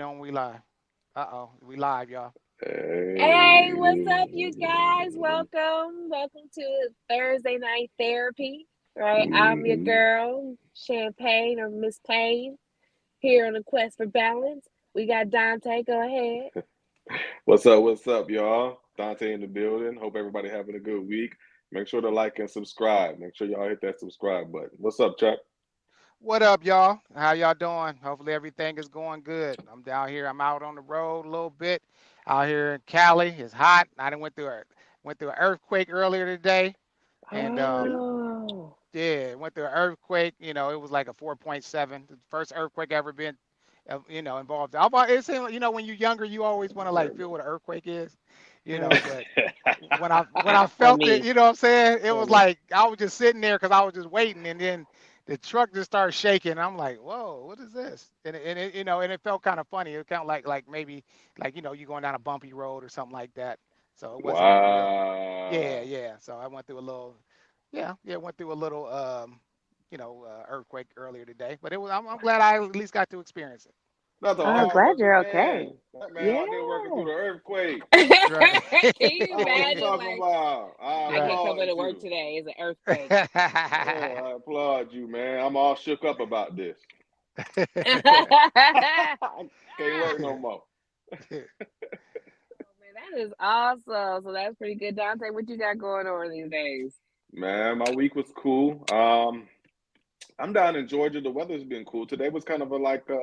On we live. Uh-oh, we live, y'all. Hey, what's Hey, up, you guys? Welcome to Thursday Night Therapy. Right, I'm your hmm girl, Champagne or Miss Payne, here on the quest for balance. We got Dante. Go ahead. what's up? What's up, y'all? Dante in the building. Hope everybody having a good week. Make sure to like and subscribe. Make sure y'all hit that subscribe button. What's up, Chuck? What up, y'all? How y'all doing? Hopefully everything is going good. I'm down here. I'm out on the road a little bit. Out here in Cali, it's hot. I done went through an earthquake earlier today, and Hmm Oh, yeah, went through an earthquake. It was like a 4.7, the first earthquake ever been, involved. It seemed like, when you're younger, you always want to like feel what an earthquake is, but when I for felt it, me. you know what I'm saying? It was For me. like I was just sitting there because I was just waiting, and then the truck just started shaking. I'm like, whoa, what is this? And it felt kind of funny. It kind of like maybe like you going down a bumpy road or something like that. So it wasn't a real, yeah, Wow. yeah. So I went through a little, yeah, went through a little, earthquake earlier today. But I'm glad I at least got to experience it. That's a Oh, I'm glad hard-working you're okay. man. That man Yeah. out there working through the earthquake. Right. Can you That's what I'm imagine? talking Like, about. I I can't Right. come applaud into work you. today. It's an earthquake. Yeah, I applaud you, man. I'm all shook up about this. Can't work no more. Oh man, that is awesome. So that's pretty good, Dante. What you got going on these days? Man, my week was cool. I'm down in Georgia. The weather's been cool. Today was kind of a like a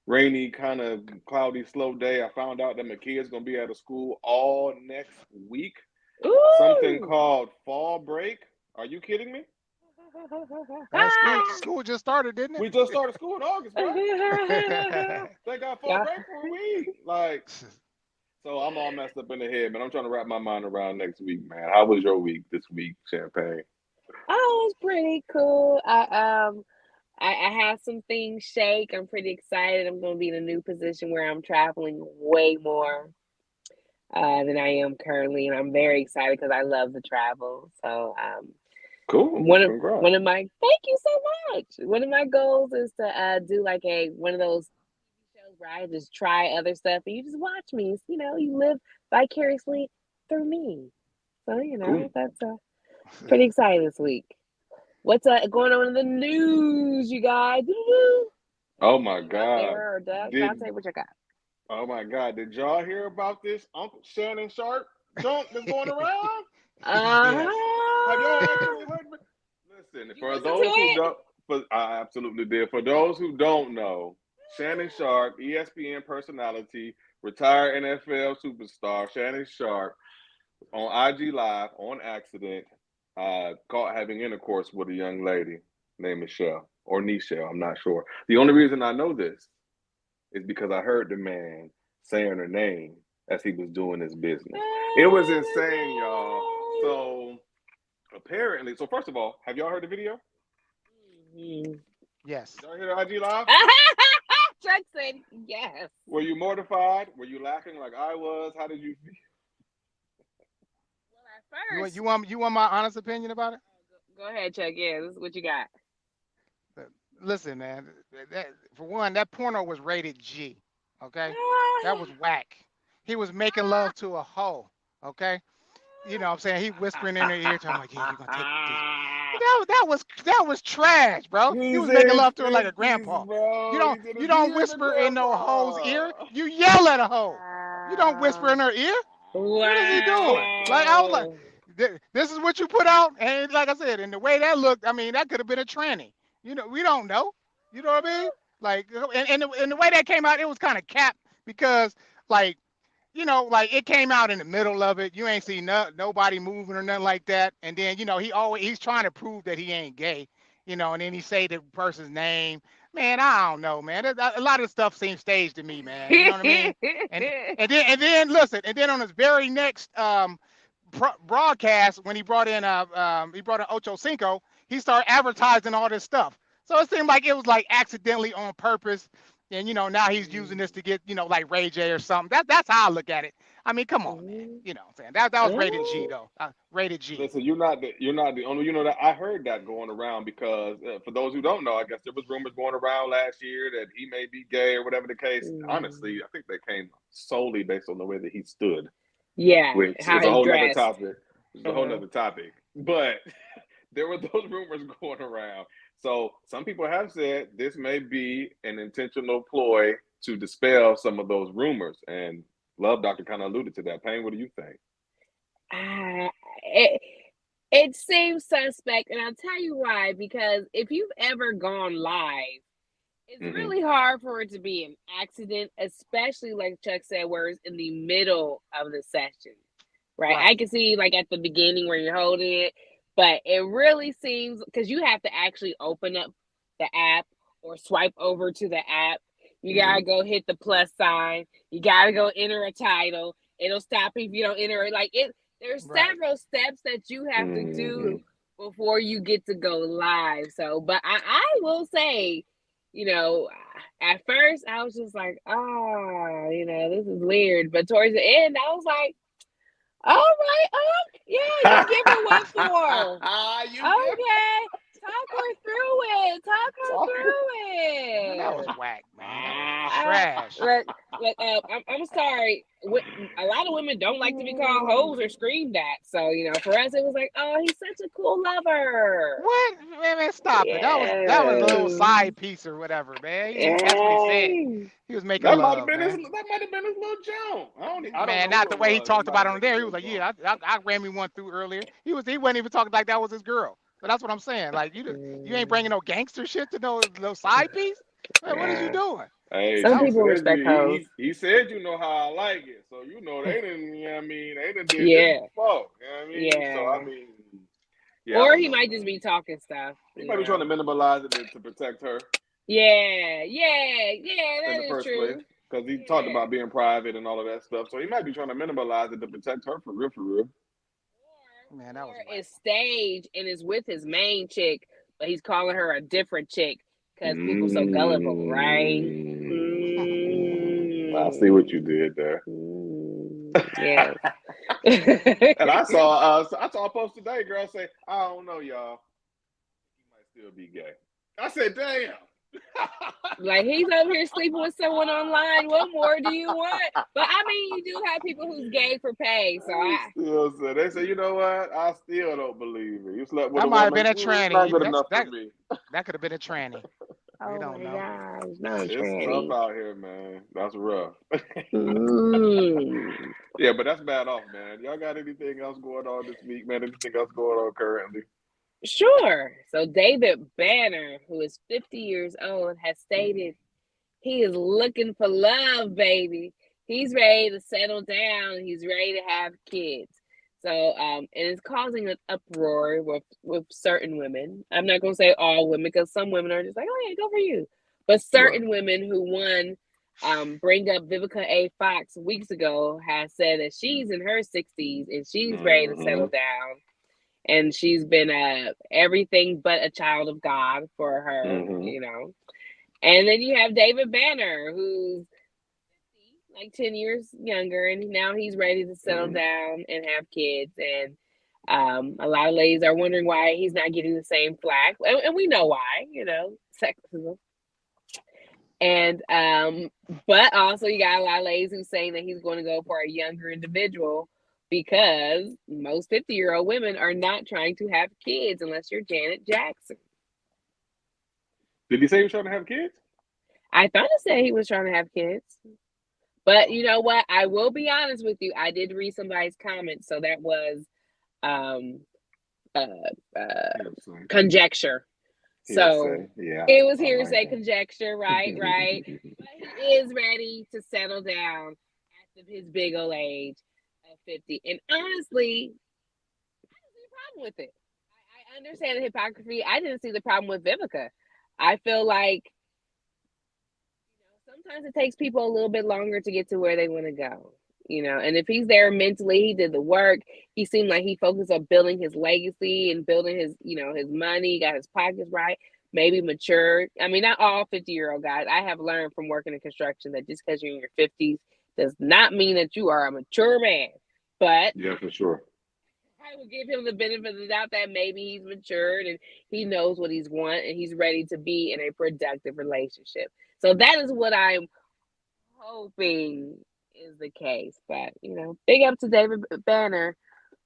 rainy, kind of cloudy, slow day. I found out that my kid's gonna be out of school all next week. Something Ooh. called fall break. Are you kidding me? School just started, didn't We just started school in August, bro. They got fall Yeah. break for a week. Like, so I'm all messed up in the head, man. I'm trying to wrap my mind around next week, man. How was your week this week, Champagne? Oh, it's pretty cool. I have some things shake. I'm pretty excited. I'm gonna be in a new position where I'm traveling way more than I am currently, and I'm very excited because I love to travel. So Cool. Congrats. one of my thank you so much. One of my goals is to do like a one of those shows where I just try other stuff and you just watch me. You live vicariously through me. So Cool. that's pretty exciting this week. What's going on in the news, you guys? Doo-doo-doo. Oh my Anything out God. there or Did Dante? What you got? Oh my God, did y'all hear about this Uncle Shannon Sharp junk that's going around? Uh Yes. Have y'all huh. actually heard of it? Listen, Did you for listen to those who it? don't, I absolutely did. For those who don't know, Shannon Sharp, ESPN personality, retired NFL superstar Shannon Sharp, on IG Live on accident, caught having intercourse with a young lady named Michelle or Nichelle. I'm not sure. The only reason I know this is because I heard the man saying her name as he was doing his business. It was insane, y'all. So apparently, so first of all, have y'all heard the video? Mhm. Yes. Y'all hear the IG live? Chuck said yes. Were you mortified? Were you laughing like I was? How did you feel? Well, at You want first, you want you want my honest opinion about it? go ahead, Chuck. Yeah, this is what you got. Uh, Listen, man. For one, that porno was rated G. Okay, that was whack. He was making love to a hoe. Okay, what I'm saying, he whispering in her ear, talking like, "Yeah, you're gonna take this." That was trash, bro. He He's was making in his love to her like a fifties, grandpa. You bro. don't He's in you his don't he's a whisper in no hoe's grandpa. ear. You yell at a hoe. You don't whisper in Wow. her ear. What is he doing? Like I was like, Wow. this is what you put out, and like I said, and the way that looked, I mean, that could have been a tranny. We don't know. You know what I mean? Like, and the way that came out, it was kind of capped because, like, like it came out in the middle of it. You ain't see nobody moving or nothing like that. And then, he's trying to prove that he ain't gay, and then he say the person's name. Man, I don't know, man. A lot of stuff seems staged to me, man. You know what I mean? And then listen, and then on his very next broadcast, when he brought in Ocho Cinco, he started advertising all this stuff. So it seemed like it was like accidentally on purpose. And now he's using this to get like Ray J or something. That's how I look at it. I mean, come on, man. Mm-hmm. You know what I'm saying? That was rated G though. Rated G. Listen, you're not the only. That I heard that going around because for those who don't know, I guess there was rumors going around last year that he may be gay or whatever the case. Honestly, I think they came solely based on the way that he stood, Yeah, which how is a he whole other dressed. topic. It's a whole other topic. But there were those rumors going around. So some people have said this may be an intentional ploy to dispel some of those rumors. And Love Doctor kind of alluded to that. Payne, what do you think? It seems suspect, and I'll tell you why. Because if you've ever gone live, it's really hard for it to be an accident, especially like Chuck said, where it's in the middle of the session, right? I can see like at the beginning where you're holding it, but it really seems because you have to actually open up the app or swipe over to the app. You gotta go hit the plus sign. You gotta go enter a title. It'll stop if you don't enter it. Like it. There's several steps that you have to do before you get to go live. So, but I will say, at first I was just like, this is weird. But towards the end, I was like, all right, yeah, you give her what for? Okay. Talk her through it. That was whack, man. Trash. I'm sorry. A lot of women don't like to be called hoes or screamed at. So, for us, it was like, oh, he's such a cool lover. What? Man, stop it. That was a little side piece or whatever, man. That's what he said. He was making love, that might have been his little joke. I don't know not the way he talked about it on there. He was like, yeah, I ran me one through earlier. He wasn't even talking like that was his girl. So that's what I'm saying. Like you ain't bringing no gangster shit to no side piece. Man, what is you doing? Hey, some people respect hoes. He said, how I like it. So they didn't. They didn't did this before. Yeah. So or he might just be talking stuff. He might be trying to minimalize it to protect her. Yeah, that is true. Because he talked about being private and all of that stuff. So he might be trying to minimalize it to protect her for real. Man, that was is staged and is with his main chick, but he's calling her a different chick because people so gullible, right? I see what you did there. Yeah. And I saw a post today, girl say, I don't know, y'all. He might still be gay. I said, damn. Like he's over here sleeping with someone online. What more do you want? But I mean, you do have people who's gay for pay. So they say, you know what? I still don't believe it. You slept with that a might have woman. been a tranny. Not good enough for me. That could have been a tranny. Oh don't know. Gosh, no it's tranny. tough out here, man. That's rough. Yeah, but that's bad off, man. Y'all got anything else going on this week, man? Anything else going on currently? Sure. So David Banner, who is 50 years old, has stated he is looking for love, baby. He's ready to settle down. He's ready to have kids. So, and it's causing an uproar with certain women. I'm not going to say all women because some women are just like, oh yeah, go for you. But certain women who bring up Vivica A. Fox weeks ago has said that she's in her 60s and she's ready to settle down. And she's been everything but a child of God for her, And then you have David Banner, who's like 10 years younger, and now he's ready to settle down and have kids. And a lot of ladies are wondering why he's not getting the same flack. And we know why, sexism. And but also you got a lot of ladies who's saying that he's going to go for a younger individual, because most 50-year-old women are not trying to have kids unless you're Janet Jackson. Did he say he was trying to have kids? I thought he said he was trying to have kids. But you know what? I will be honest with you. I did read somebody's comment, so that was conjecture. So it was hearsay, conjecture, right? But he is ready to settle down at his big old age. 50. And honestly, I didn't see a problem with it. I understand the hypocrisy. I didn't see the problem with Vivica. I feel like sometimes it takes people a little bit longer to get to where they want to go. And if he's there mentally, he did the work. He seemed like he focused on building his legacy and building his, his money, got his pockets right. maybe mature. I mean, not all 50-year-old guys. I have learned from working in construction that just because you're in your 50s does not mean that you are a mature man. But Yeah, for sure. I will give him the benefit of the doubt that maybe he's matured and he knows what he's want and he's ready to be in a productive relationship. So that is what I'm hoping is the case. But big up to David Banner,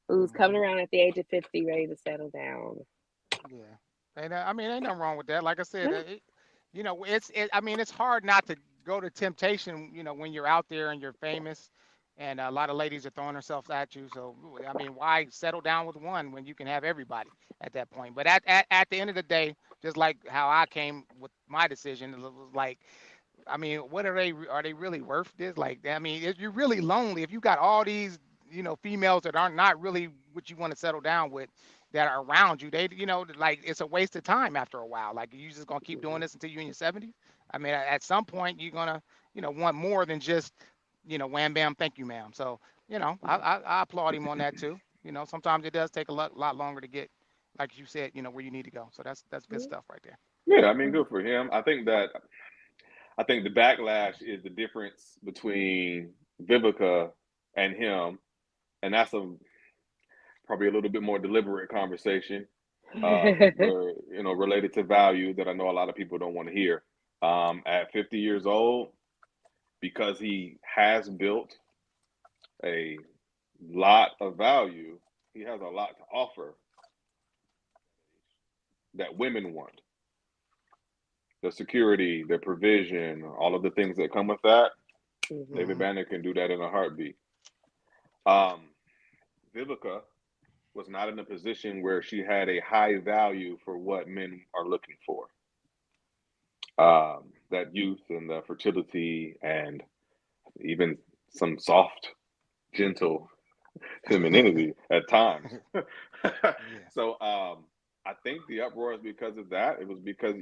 who's coming Hmm. around at the age of 50, ready to settle down. Yeah. And I mean, ain't nothing wrong with that. Like I said, No. I mean, it's hard not to go to temptation, when you're out there and you're famous, and a lot of ladies are throwing themselves at you. So, I mean, why settle down with one when you can have everybody at that point? But at the end of the day, just like how I came with my decision, it was like, I mean, what are they really worth this? Like, I mean, if you're really lonely, if you got all these, females that are not really what you want to settle down with, that are around you, like it's a waste of time after a while. Like, you just gonna keep doing this until you're in your 70s? I mean, at some point, you're gonna, want more than just, wham bam, thank you, ma'am. So, I applaud him on that too. Sometimes it does take a lot longer to get, like you said, where you need to go. So that's good stuff right there. Yeah, I mean, good for him. I think the backlash is the difference between Vivica and him, and that's a probably a little bit more deliberate conversation, where related to value that I know a lot of people don't want to hear. At 50 years old, because he has built a lot of value, he has a lot to offer that women want. The security, the provision, all of the things that come with that. David Hmm. Hmm. Banner can do that in a heartbeat. Um, Vivica was not in a position where she had a high value for what men are looking for. That youth and the fertility and even some soft, gentle femininity at times. Yeah. So I think the uproar is because of that. It was because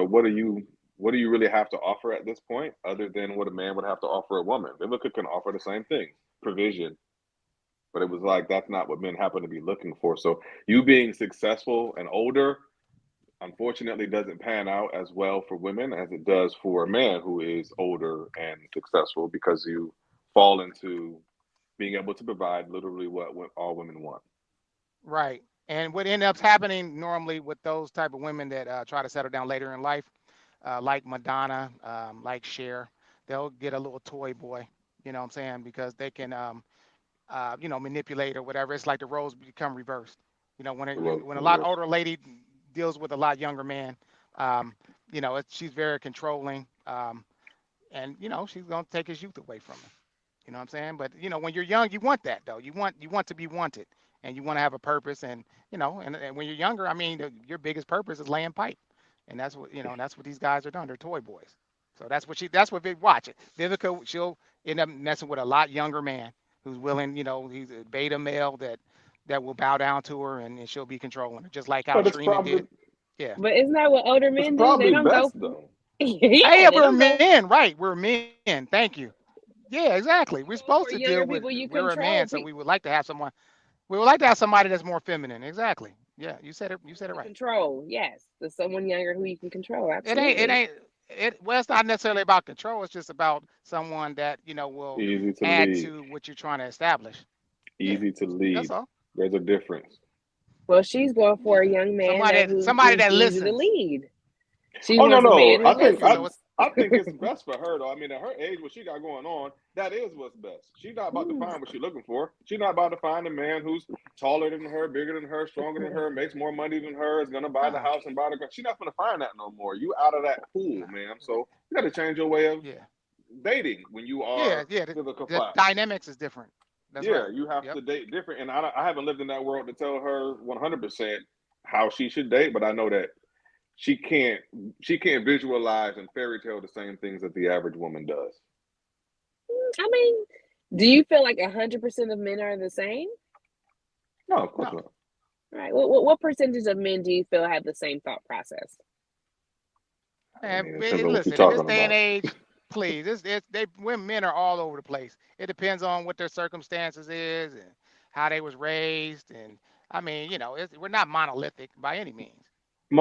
what do you really have to offer at this point other than what a man would have to offer a woman? Vivica can offer the same thing, provision, but it was like that's not what men happen to be looking for. So you being successful and older, unfortunately, doesn't pan out as well for women as it does for a man who is older and successful because you fall into being able to provide literally what all women want. Right. And what ends up happening normally with those type of women that try to settle down later in life, like Madonna, like Cher, they'll get a little toy boy. You know what I'm saying? Because they can, manipulate or whatever. It's like the roles become reversed. When a lot Reverse. older lady deals with a lot younger man, um, she's very controlling, and she's gonna take his youth away from him. You know what I'm saying? But when you're young, you want that though. You want to be wanted, and you want to have a purpose. And when you're younger, I mean, your biggest purpose is laying pipe, and that's what these guys are doing. They're toy boys. So that's what Vic watch it. Vivica, she'll end up messing with a lot younger man who's willing. He's a beta male that will bow down to her, and she'll be controlling her, just like how But it's Trina probably did. Yeah. But isn't that what older it's men do? They probably don't go best for though. yeah, Hey, they we're don't go men, right? We're men. Thank you. Yeah, exactly. We're supposed to for deal younger with. people you We're a man, control. so we would like to have someone. We would like to have somebody that's more feminine. Exactly. Yeah, you said it. You said it To right. control, yes. There's someone younger who you can control, It ain't. It absolutely. ain't. It. Well, it's not necessarily about control. It's just about someone that will Easy to add lead. to what you're trying to establish. Yeah, Easy to that's lead. all. There's a difference. Well, she's going for a Yeah, young man somebody. that That, who's somebody who's that easy to listens. lead. She Oh no, wants a no. man who I think Exactly. I So listens. it's. I think it's best for her though. I mean, at her age, what she got going on, that is what's best. She's not about to Hmm. find what she's looking for. She's not about to find a man who's taller than her, bigger than her, stronger than her, makes more money than her, is gonna buy the Nah. house and buy the car. She's not gonna find that no more. You out of that pool, Nah. ma'am. So you got to change your way of Yeah. dating when you Yeah. are Yeah. Vivica The Fox. dynamics is different. That's Yeah, right. you have Yep. to date different. And I haven't lived in that world to tell her 100% how she should date, but I know that she can't she can't visualize and fairy tale the same things that the average woman does. I mean, do you feel like 100% of men are the same? No, of course No. not. Right. What percentage of men do you feel have the same thought process? I And mean, it depends on what you're listen, in this talking day and about. age, please, they when men are all over the place. It depends on what their circumstances is and how they was raised, and I mean, we're not monolithic by any means. Right.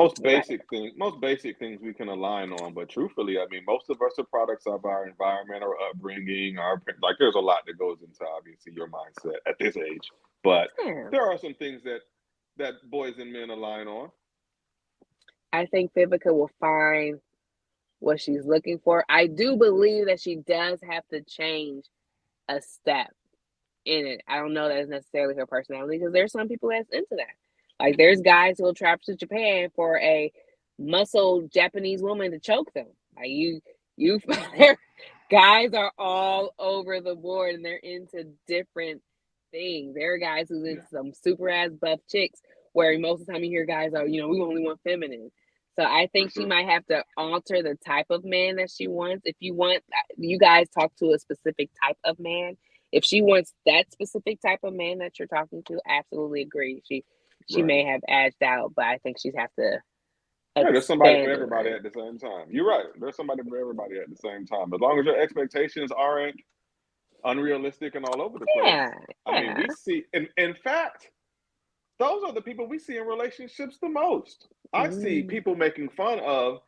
Most basic things we can align on. But truthfully, I mean, most of us are products of our environment, our upbringing, our like. There's a lot that goes into obviously your mindset at this age, but Yeah. there are some things that boys and men align on. I think Vivica will find what she's looking for. I do believe that she does have to change a step in it. I don't know that it's necessarily her personality because there's some people that's into that. Like there's guys who'll travel to Japan for a muscle Japanese woman to choke them. Like you guys are all over the board and they're into different things. There are guys who's into some super ass buff chicks where most of the time you hear guys are, we only want feminine. So I For think she sure. might have to alter the type of man that she wants. If you want, you guys talk to a specific type of man. If she wants that specific type of man that you're talking to, absolutely agree. She Right. may have edged out, but I think she'd have to Yeah, there's somebody for expand on everybody that. at the same time. You're right. There's somebody for everybody at the same time. As long as your expectations aren't unrealistic and all over the place. Yeah, I mean, yeah. we see, in fact, those are the people we see in relationships the most. I see Mm. people making fun of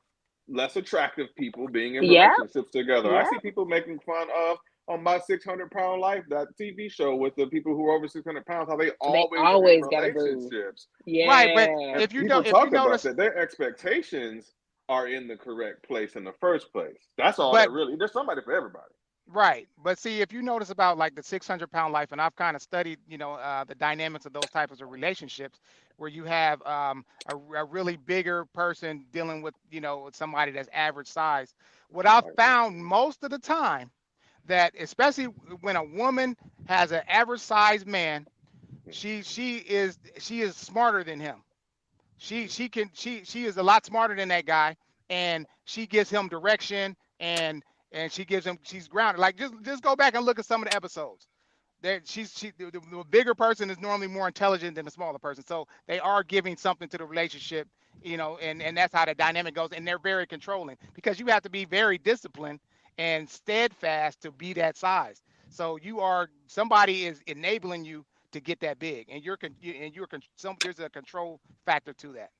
less attractive people being in Yeah, relationships together. I yeah. see people making fun of on my 600 pound life, that TV show with the people who are over 600 pounds, how they They always are in always got a boo. relationships. Right, but Yeah. And people if you talk about notice, that, their expectations are in the correct place in the first place. That's all but that really, there's somebody for everybody. right, but see, if you notice about like the 600-pound life, and I've kind of studied, the dynamics of those types of relationships, where you have a really bigger person dealing with, with somebody that's average size. What I've Right. found most of the time that, especially when a woman has an average sized man, she is smarter than him. She is a lot smarter than that guy, and she gives him direction, and she's grounded. Like just go back and look at some of the episodes. The bigger person is normally more intelligent than the smaller person, so they are giving something to the relationship, and that's how the dynamic goes. And they're very controlling because you have to be very disciplined and steadfast to be that size. So somebody is enabling you to get that big, and there's a control factor to that.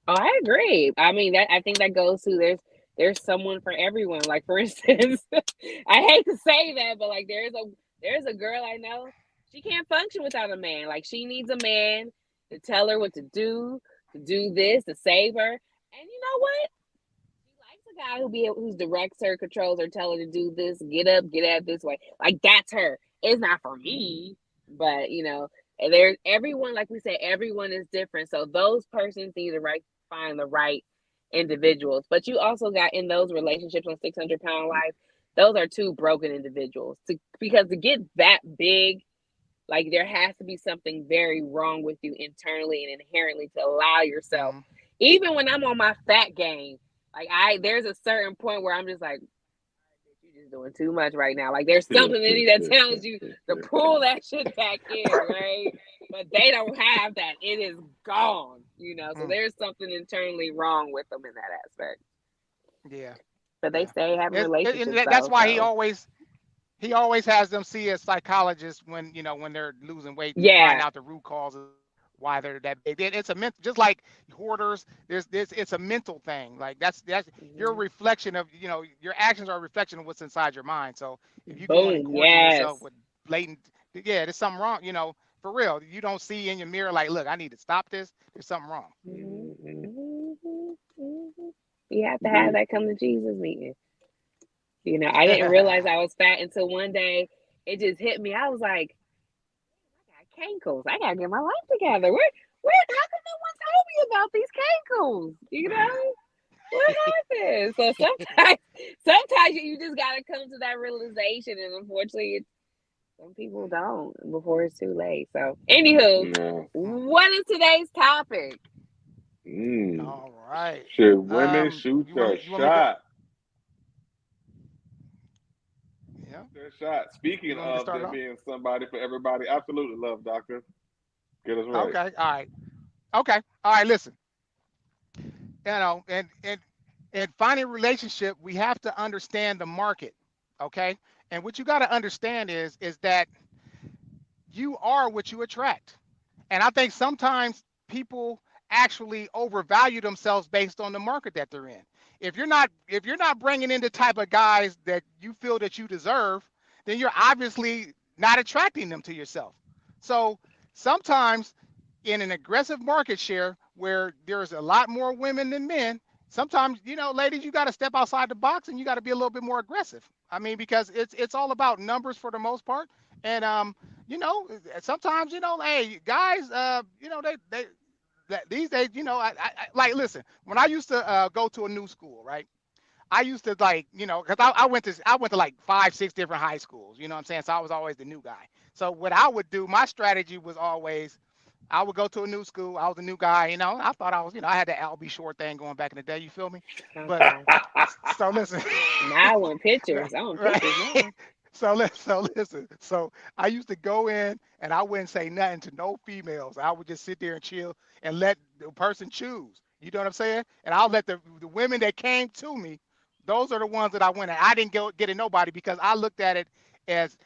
Oh, I agree. I mean, that I think that goes to there's someone for everyone. Like for instance, I hate to say that, but like there's a girl I know. She can't function without a man. Like she needs a man to tell her what to do this, to save her. And you know what? She likes a guy who directs her, controls her, tell her to do this, get up, get out this way. Like that's her. It's not for me, but and there's everyone. Like we say, everyone is different. So those persons need to find the right individuals. But you also got in those relationships on 600 pound life. Those are two broken individuals. Because to get that big, like there has to be something very wrong with you internally and inherently to allow yourself. Hmm. Even when I'm on my fat game, like there's a certain point where I'm just like, you're just doing too much right now. Like there's something in you that tells you to pull that shit back in, right? But they don't have that. It is gone. So there's something internally wrong with them in that aspect. Yeah, But they yeah. stay having And relationships that's though. why he So always he always has them see a psychologist when they're losing weight to find yeah. out the root causes why they're that big. It's a just like hoarders. It's a mental thing. Like that's your Mhm. reflection of your actions are a reflection of what's inside your mind. So if you go in and Boom. gorging yourself Yes. with blatant, yeah, there's something wrong. For real. You don't see in your mirror like, look, I need to stop this. There's something wrong. Mhm. Mhm. Mhm. Mhm. You have to have Indeed. that come to Jesus meeting. I didn't realize I was fat until one day it just hit me. I was like, I got cankles. I gotta get my life together. How come no one told me about these cankles? What happened? So sometimes you just gotta come to that realization, and unfortunately, some people don't before it's too late. So, anywho, No. what is today's topic? Mm. All right. Should women shoot You want their me? You want me to? shot? Yeah. Their shot. Speaking You want me to of start it there off? being somebody for everybody, absolutely love, doctor. Get us right. Okay. All right. Okay. All right. Listen. And finding a relationship, we have to understand the market. Okay. And what you got to understand is that you are what you attract. And I think sometimes people actually overvalue themselves based on the market that they're in. If you're not bringing in the type of guys that you feel that you deserve, then you're obviously not attracting them to yourself. So sometimes in an aggressive market share where there's a lot more women than men, sometimes, ladies, you got to step outside the box and you got to be a little bit more aggressive. I mean, because it's all about numbers for the most part. And you know, sometimes, hey, guys, they these days, like, listen, when I used to go to a new school, right? I used to, like, because I went to like 5, 6 different high schools. You know what I'm saying? So I was always the new guy. So what I would do, my strategy was always, I would go to a new school. I was a new guy. I thought I was, I had the Albie Short thing going back in the day. You feel me? But Okay. so listen. Now I want pictures. I want Right. pictures now. So listen. So I used to go in and I wouldn't say nothing to no females. I would just sit there and chill and let the person choose. You know what I'm saying? And I'll let the women that came to me, those are the ones that I went at. I didn't get at nobody because I looked at it as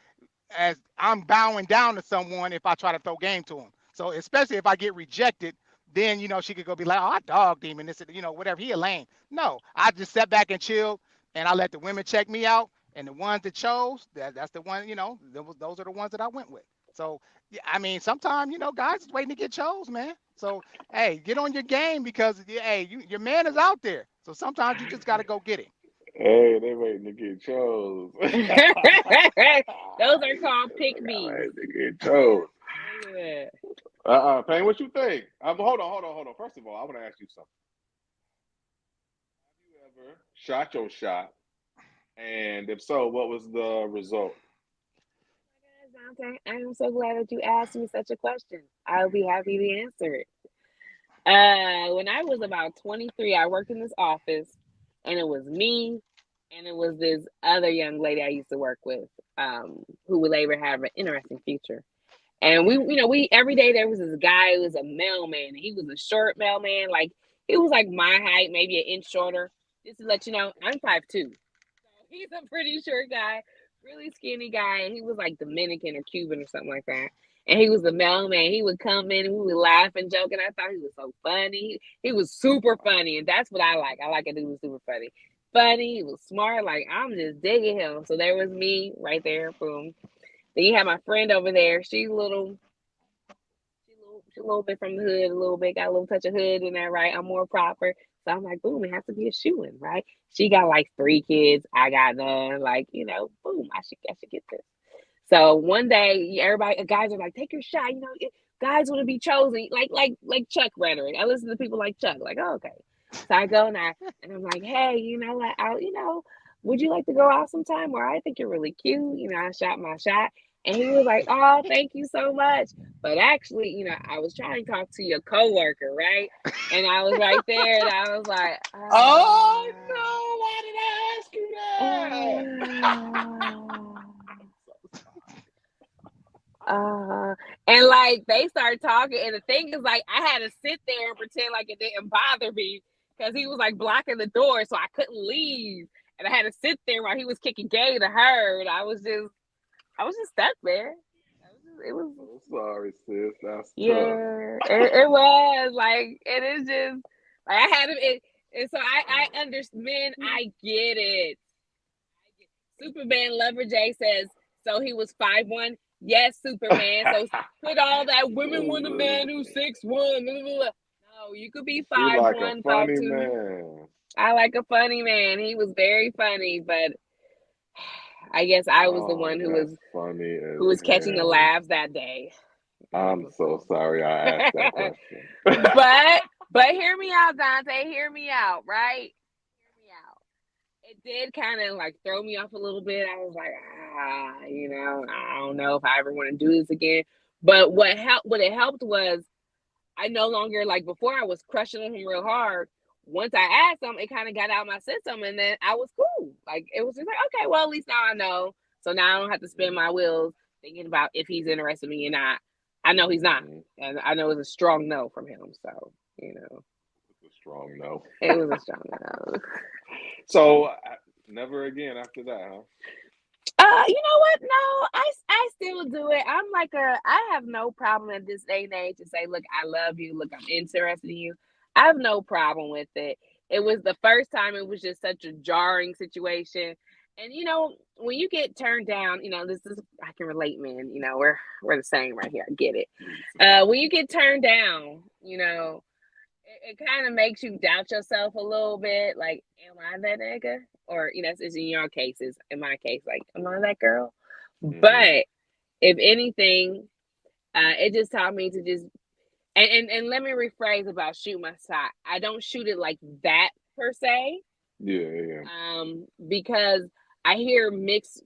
I'm bowing down to someone if I try to throw game to him. So especially if I get rejected, then she could go be like, oh, I dogged him and this, whatever. He a lame. No, I just sat back and chilled, and I let the women check me out, and the ones that chose, that's the one. Those are the ones that I went with. So yeah, I mean, sometimes guys is waiting to get chose, man. So hey, get on your game because hey, your man is out there. So sometimes you just got to go get him. Hey, they waiting to get chose. Those are called pick Y'all me's. waiting to get chose. Yeah. Payne, what you think? Hold on. First of all, I want to ask you something. Have you ever shot your shot? And if so, what was the result? Dante, I am so glad that you asked me such a question. I'll be happy to answer it. When I was about 23, I worked in this office, and it was me, and it was this other young lady I used to work with, who would later have an interesting future. And we every day there was this guy who was a mailman. He was a short mailman, like he was like my height, maybe an inch shorter. Just to let you know, I'm 5'2". So he's a pretty short guy, really skinny guy, and he was like Dominican or Cuban or something like that. And he was the mailman. He would come in and we would laugh and joke, and I thought he was so funny. He was super funny, and that's what I like. I like a dude who's super funny. Funny, he was smart. Like, I'm just digging him. So there was me right there, boom. Then you have my friend over there. She's a little bit from the hood, a little bit, got a little touch of hood in there, right? I'm more proper. So I'm like, boom, it has to be a shoe-in, right? She got like 3 kids. I got none. Like, boom, I should get this. So one day, everybody, guys are like, take your shot. Guys want to be chosen, like Chuck rhetoric. I listen to people like Chuck, like, oh, okay. So I go and I'm like, hey, would you like to go out sometime? Or I think you're really cute. I shot my shot. And he was like, oh, thank you so much. But actually, I was trying to talk to your coworker, right? And I was right there, and I was like, Oh no! Why did I ask you that? and like they started talking, and the thing is, like, I had to sit there and pretend like it didn't bother me because he was like blocking the door, so I couldn't leave, and I had to sit there while he was kicking gay to her, and I was just stuck there. It was. I'm sorry, sis. That's tough. Yeah, it was like it is just like I had it, and so I understand. Men, I get it. Superman Lover J says so. He was 5'1". Yes, Superman. So put all that women want a man who's 6'1". No, you could be You like a 5'1", funny 5'2". man. I like a funny man. He was very funny, but I guess I was the one Oh, that's funny who as was catching the hell. laughs that day. I'm so sorry I asked that question. but hear me out, Dante. Hear me out, right? Hear me out. It did kind of like throw me off a little bit. I was like, I don't know if I ever want to do this again. But what it helped was I no longer, like, before I was crushing on him real hard. Once I asked him, it kind of got out of my system, and then I was cool. Like, it was just like, okay, well, at least now I know. So now I don't have to spin my wheels thinking about if he's interested in me or not. I know he's not, and I know it's a strong no from him. So It's a strong no. it was a strong no. So never again after that, huh? You know what? No, I still do it. I have no problem at this day and age to say, look, I love you. Look, I'm interested in you. I have no problem with it. It was the first time it was just such a jarring situation. And when you get turned down, this is I can relate, man. We're the same right here. I get it. When you get turned down, it kind of makes you doubt yourself a little bit. Like, am I that nigga? Or, it's in your cases. In my case, like, am I that girl? Mhm. But if anything, it just taught me to just and let me rephrase about shoot my shot. I don't shoot it like that per se. Yeah. Because I hear mixed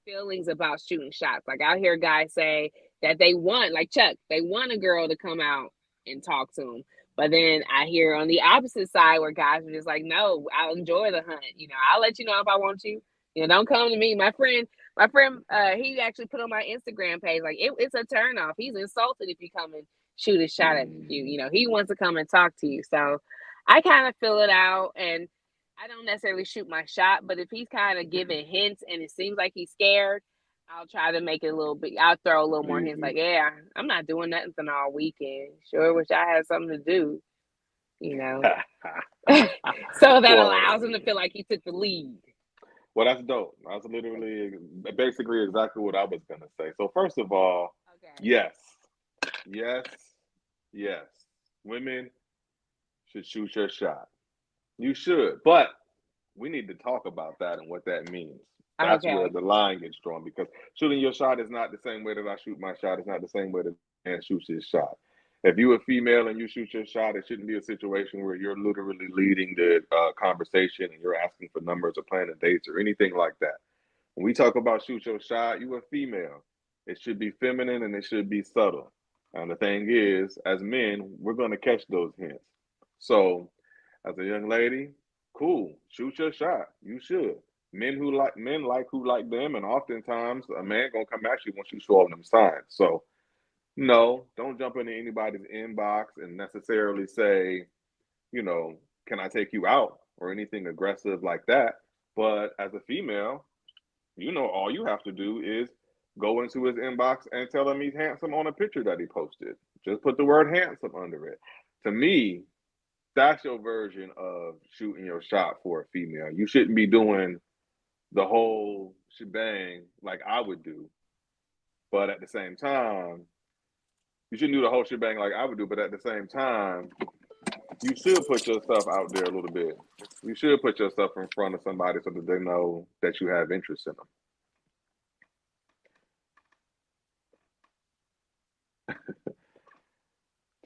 feelings about shooting shots. Like I hear guys say that they want, like Chuck, they want a girl to come out and talk to them. But then I hear on the opposite side where guys are just like, no, I'll enjoy the hunt. I'll let you know if I want you. Don't come to me. My friend, he actually put on my Instagram page, like it's a turn off. He's insulted if you come and shoot a shot at you. He wants to come and talk to you. So I kind of fill it out, and I don't necessarily shoot my shot, but if he's kind of giving hints and it seems like he's scared, I'll try to make it a little bit. I'll throw a little more hints, like, yeah, I'm not doing nothing all weekend. Sure, wish I had something to do, So that allows him to feel like he took the lead. Well, that's dope. That's literally, basically exactly what I was gonna say. So first of all, yes, women should shoot your shot. You should, but we need to talk about that and what that means. That's where the line gets drawn, because shooting your shot is not the same way that I shoot my shot. It's not the same way that man shoots his shot. If you're a female and you shoot your shot, it shouldn't be a situation where you're literally leading the conversation and you're asking for numbers or planning dates or anything like that. When we talk about shoot your shot, you a female. It should be feminine and it should be subtle. And the thing is, as men, we're going to catch those hints. So, as a young lady, cool, shoot your shot. You should. Men like who like them, and oftentimes a man gonna come at you once you show them signs. So no, don't jump into anybody's inbox and necessarily say, can I take you out or anything aggressive like that. But as a female, all you have to do is go into his inbox and tell him he's handsome on a picture that he posted. Just put the word handsome under it. To me, that's your version of shooting your shot for a female. You shouldn't be doing the whole shebang like I would do. But at the same time, you shouldn't do the whole shebang like I would do. But at the same time, you should put yourself out there a little bit. You should put yourself in front of somebody so that they know that you have interest in them.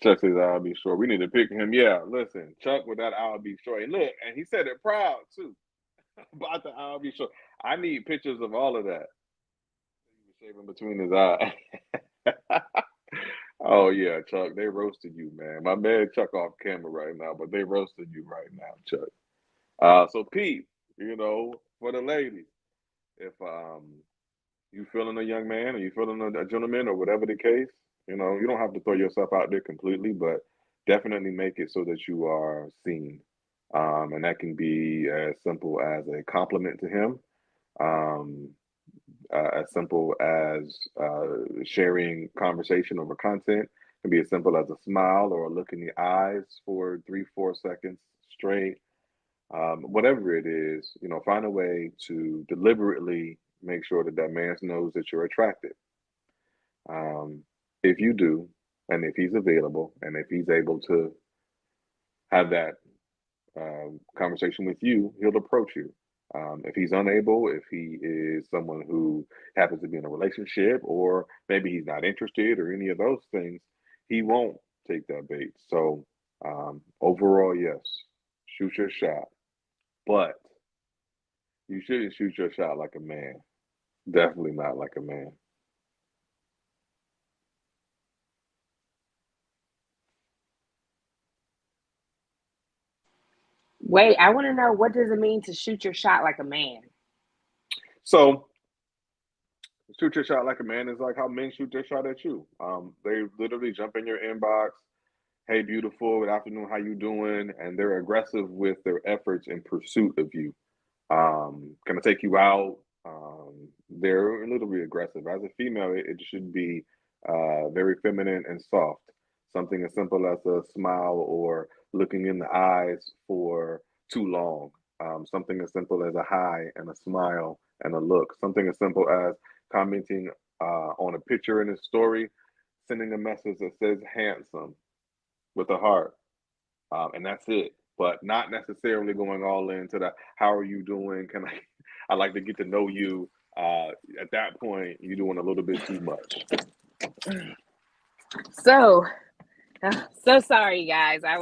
Chuck says, I'll be sure. We need to pick him. Yeah, listen, Chuck with that I'll be sure. And look, and he said it proud too about the I'll be sure. I need pictures of all of that. He was shaving between his eyes. Oh yeah, Chuck, they roasted you, man. My man Chuck off camera right now, but they roasted you right now, Chuck. So Pete, for the ladies, if you feeling a young man or you feeling a gentleman or whatever the case, you don't have to throw yourself out there completely, but definitely make it so that you are seen. And that can be as simple as a compliment to him, um, as simple as sharing conversation over content. It can be as simple as a smile or a look in the eyes for 3-4 seconds straight. Whatever it is, find a way to deliberately make sure that man knows that you're attracted. If you do, and if he's available, and if he's able to have that conversation with you, he'll approach you. If he's unable, if he is someone who happens to be in a relationship, or maybe he's not interested or any of those things, he won't take that bait. So overall, yes, shoot your shot, but you shouldn't shoot your shot like a man. Definitely not like a man. Wait, I want to know, what does it mean to shoot your shot like a man? So shoot your shot like a man is like how men shoot their shot at you. They literally jump in your inbox. Hey, beautiful. Good afternoon. How you doing? And they're aggressive with their efforts in pursuit of you. Can I take you out? they're a little bit aggressive. As a female, it should be very feminine and soft. Something as simple as a smile or looking in the eyes for too long. Something as simple as a hi and a smile and a look. Something as simple as commenting on a picture in a story, sending a message that says handsome with a heart. And that's it. But not necessarily going all into that. How are you doing? Can I? I like to get to know you. At that point, you're doing a little bit too much. So, so sorry, guys. I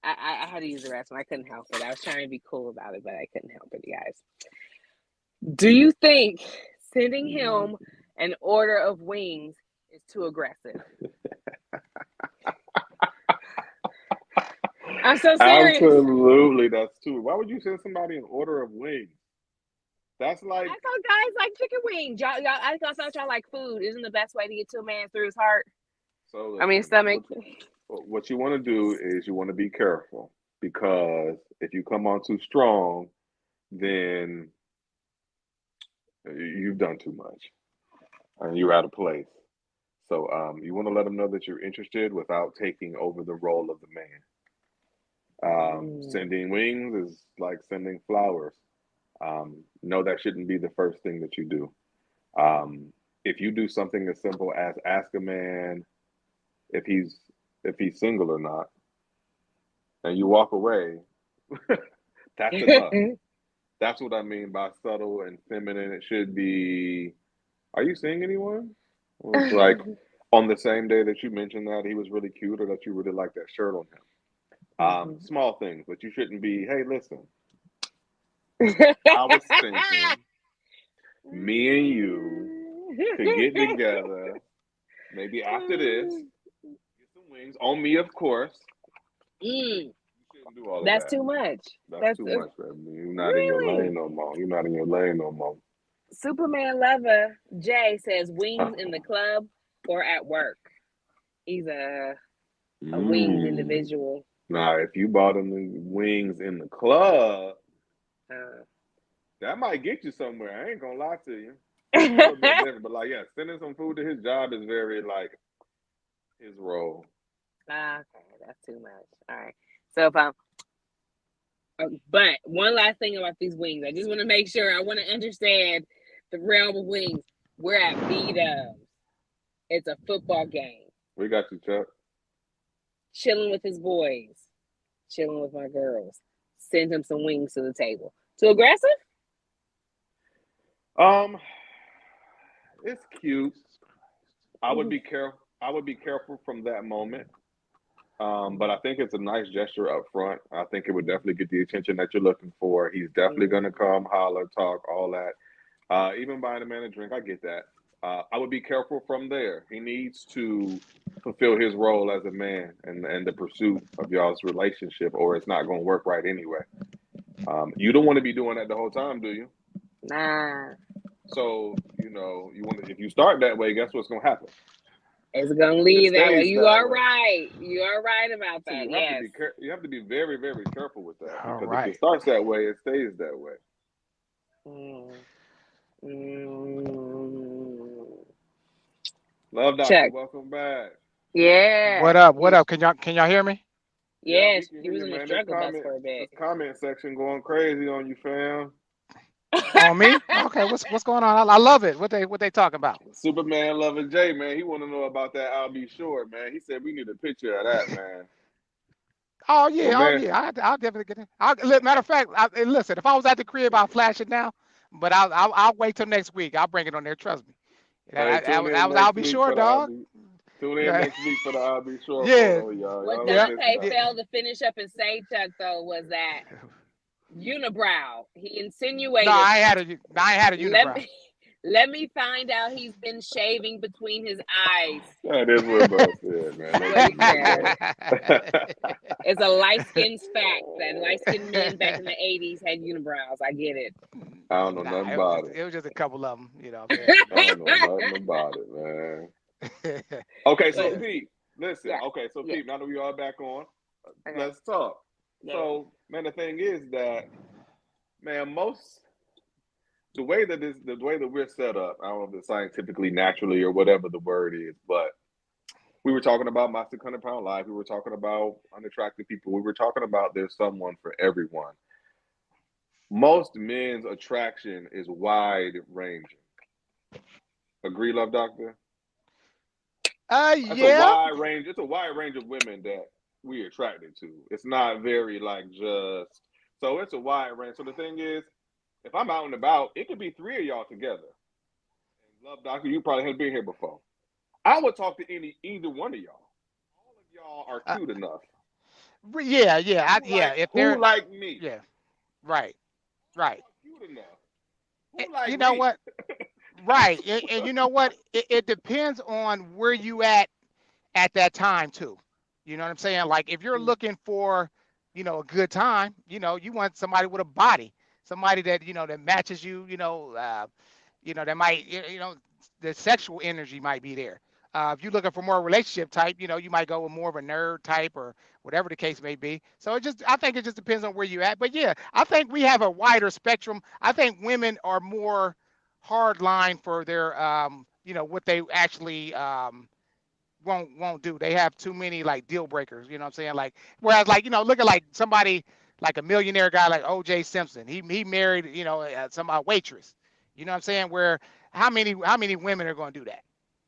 had to use the restroom. I couldn't help it. I was trying to be cool about it, but I couldn't help it, guys. Do you think sending him an order of wings is too aggressive? I'm so serious. Absolutely, that's too. Why would you send somebody an order of wings? That's like. I thought guys like chicken wings. I thought y'all like food. Isn't the best way to get to a man through his heart? So I mean, stomach. What you want to do is you want to be careful, because if you come on too strong, then you've done too much and you're out of place. So you want to let them know that you're interested without taking over the role of the man. Sending wings is like sending flowers. No, that shouldn't be the first thing that you do. If you do something as simple as ask a man if he's single or not, and you walk away, that's enough. That's what I mean by subtle and feminine. It should be, are you seeing anyone? Well, it's like on the same day that you mentioned that he was really cute or that you really like that shirt on him. Small things, but you shouldn't be, hey, listen, I was thinking me and you could get together maybe after this, get some wings on me, of course. You shouldn't do all of That's that. too much. That's too much, baby. You're not in your lane no more. You're not in your lane no more. Superman lover Jay says wings in the club or at work. He's a winged individual. Now, if you bought him the wings in the club, that might get you somewhere. I ain't gonna lie to you. It's a little bit different, but like, yeah, sending some food to his job is very like his role. Okay, that's too much. All right. So if but one last thing about these wings, I just want to make sure. I want to understand the realm of wings. We're at B-Dubs. It's a football game. We got you, Chuck. Chilling with his boys. Chilling with my girls. Send him some wings to the table. Too aggressive? It's cute. I would be careful. I would be careful from that moment. But I think it's a nice gesture up front. I think it would definitely get the attention that you're looking for. He's definitely gonna come, holler, talk, all that. Even buying a man a drink, I get that. I would be careful from there. He needs to fulfill his role as a man and the pursuit of y'all's relationship, or it's not going to work right anyway. You don't want to be doing that the whole time, do you? Nah. So you want to. If you start that way, guess what's going to happen? It's going to lead that way. You are right. You are right about that. So yes. You have to be very, very careful with that. All because right. if it starts that way, it stays that way. Love Doctor, Check. welcome back. Yeah. What up? What up? Can y'all hear me? Yes, Yeah, he was in the struggle bus for a bit. This comment section going crazy on you, fam. On me? Okay, what's going on? I love it. What they talking about? Superman loving Jay, man. He want to know about that. I'll be sure, man. He said we need a picture of that, man. Oh yeah, Well, man. I'll definitely get it. Matter of fact, listen. If I was at the crib, I'll flash it now. But I'll wait till next week. I'll bring it on there. Trust me. I'll be sure, dog. Tune in next week for the I'll be sure. Yeah. What Dante failed to finish up and say, Chuck, though, was that unibrow. He insinuated. No, I had a unibrow. Let me find out he's been shaving between his eyes. That is what Bo said, man. It's a light-skinned fact that light-skinned men back in the 80s had unibrows. I get it. I don't know nothing about it. It was just a couple of them, I don't know nothing about it, man. Okay, so Pete, listen. Yeah. Okay, so Pete, now that we are back on, let's talk. Yeah. So, man, the thing is that, man, most the way that we're set up, I don't know if it's scientifically, naturally, or whatever the word is, but we were talking about my 600 pound life. We were talking about unattractive people. We were talking about there's someone for everyone. Most men's attraction is wide ranging. Agree, Love Doctor? That's a Yeah. wide range. It's a wide range of women that we attracted to. It's not very like just so. It's a wide range. So the thing is, if I'm out and about, it could be three of y'all together. And Love Doctor, you probably have been here before. I would talk to either one of y'all. All of y'all are Uh, cute enough. yeah, yeah, yeah. If Who they're like me? yeah, right, right. Y'all cute enough. Who like You know me? what? Right, and you know what? It depends on where you at that time too. You know what I'm saying? Like if you're looking for, a good time, you want somebody with a body, somebody that that matches you. That might the sexual energy might be there. If you're looking for more relationship type, you might go with more of a nerd type or whatever the case may be. So I think it just depends on where you at. But yeah, I think we have a wider spectrum. I think women are more hard line for their, what they actually won't do. They have too many like deal breakers. You know what I'm saying? Like whereas like look at like somebody like a millionaire guy like O.J. Simpson. He married some waitress. You know what I'm saying? Where how many women are going to do that?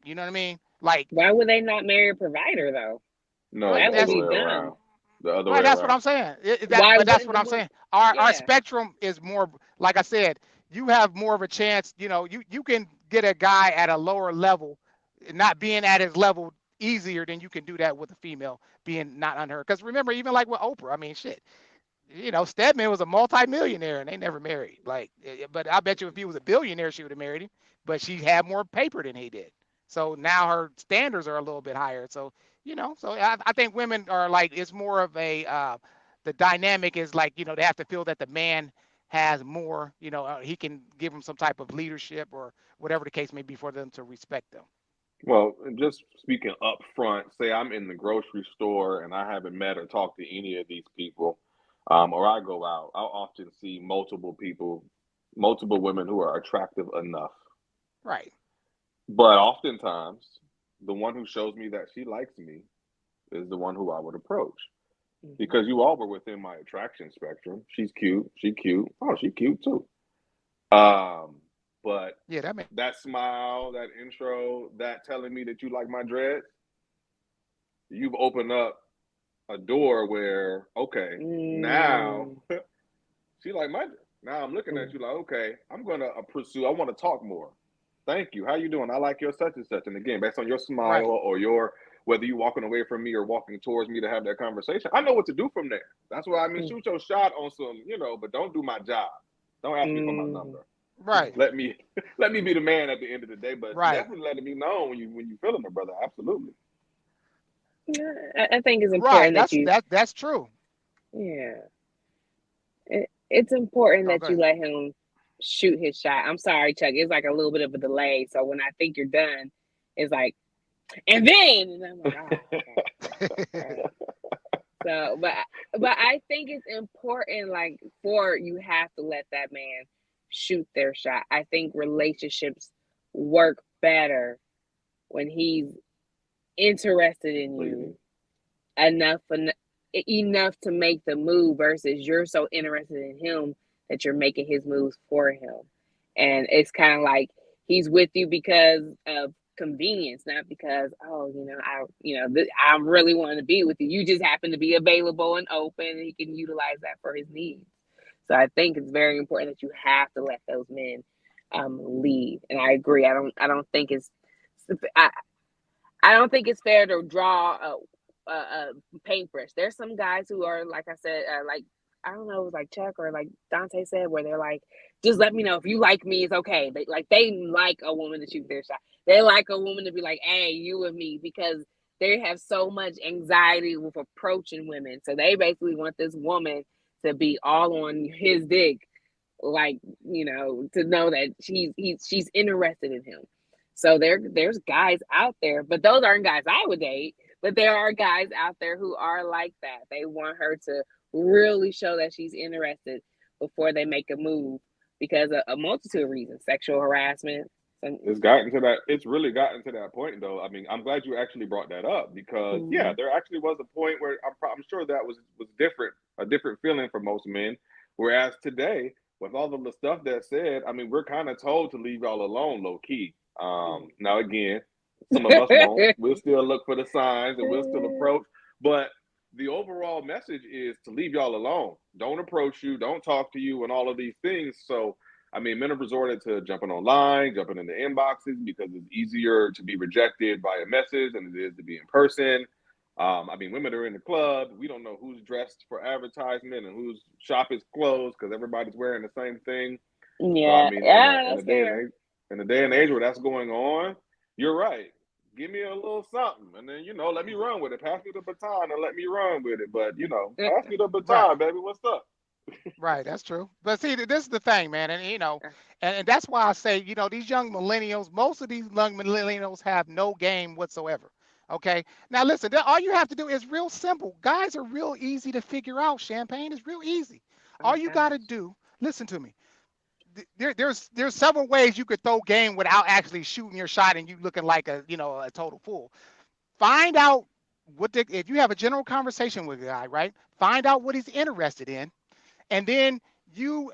You know what I mean? Like Why would they not marry a provider though? No, right. the That would other That's way be dumb. around. The other way right. That's what around. I'm saying. Why But that's wouldn't what the I'm woman? saying. Our Yeah. spectrum is more like I said. You have more of a chance. You can get a guy at a lower level, not being at his level easier than you can do that with a female being not under her. Because remember, even like with Oprah, I mean, shit. Stedman was a multi-millionaire and they never married. Like, but I bet you if he was a billionaire, she would have married him. But she had more paper than he did. So now her standards are a little bit higher. So so I think women are like it's more of a the dynamic is like they have to feel that the man has more. He can give them some type of leadership or whatever the case may be for them to respect them. Well, just speaking up front, say I'm in the grocery store and I haven't met or talked to any of these people, or I go out, I'll often see multiple people, multiple women who are attractive enough. Right. But oftentimes, the one who shows me that she likes me is the one who I would approach. Hmm. Because you all were within my attraction spectrum. She's cute. She cute. Oh, she cute too. Um, but Yeah. That makes. that smile, that intro, that telling me that you like my dreads, you've opened up a door where, okay, now Mm. she like my. Now I'm looking at Mm. you like, okay, I'm gonna pursue. I want to talk more. Thank you. How you doing? I like your such and such. And again, based on your smile Right. or your whether you walking away from me or walking towards me to have that conversation, I know what to do from there. That's why I mean, Mm. shoot your shot on some, but don't do my job. Don't ask me for my Mm. number. Right. Let me let me be the man at the end of the day. But Right. definitely let it be known when you feeling it, brother. Absolutely. Yeah, I think it's Right. important that That's you. that's true. Yeah, it's important Oh, that go you ahead. let him shoot his shot. I'm sorry, Chuck. It's like a little bit of a delay. So when I think you're done, it's like, and I'm like, oh, okay, all right. So, but I think it's important, like, for you have to let that man shoot their shot. I think relationships work better when he's interested in you Completely. enough enough to make the move versus you're so interested in him that you're making his moves for him. And it's kind of like he's with you because of convenience, not because I really want to be with you. You just happen to be available and open, and he can utilize that for his needs. So I think it's very important that you have to let those men lead. And I agree. I don't think it's I, I don't think it's fair to draw a paintbrush. There's some guys who are, like I said, like I don't know, it was like Chuck or like Dante said, where they're like, just let me know if you like me, it's okay. They like a woman to shoot their shot. They like a woman to be like, hey, you and me, because they have so much anxiety with approaching women. So they basically want this woman to be all on his dick, like to know that she's interested in him. So there's guys out there, but those aren't guys I would date. But there are guys out there who are like that. They want her to really show that she's interested before they make a move. because of a multitude of reasons, sexual harassment. It's really gotten to that point, though. I mean, I'm glad you actually brought that up because, yeah, there actually was a point where I'm sure that was different, a different feeling for most men. Whereas today, with all of the stuff that said, I mean, we're kind of told to leave y'all alone, low key. Now, again, some of us won't. We'll still look for the signs and we'll still approach. But the overall message is to leave y'all alone. Don't approach you, don't talk to you, and all of these things. So, I mean, men have resorted to jumping online, jumping into inboxes because it's easier to be rejected by a message than it is to be in person. I mean, women are in the club. We don't know who's dressed for advertisement and whose shop is closed because everybody's wearing the same thing. So, I Yeah, mean, yeah, that's fair. in the day and age where that's going on, you're right. Give me a little something, and then let me run with it. Pass me the baton and let me run with it. But pass me the Right. baton, baby. What's up? Right, that's true. But see, this is the thing, man, and and that's why I say, these young millennials, most of these young millennials have no game whatsoever. Okay, now listen, all you have to do is real simple. Guys are real easy to figure out. Champagne is real easy. Oh All you got gosh. to do, listen to me. There's several ways you could throw game without actually shooting your shot and you looking like a total fool. Find out if you have a general conversation with a guy, right? Find out what he's interested in, and then you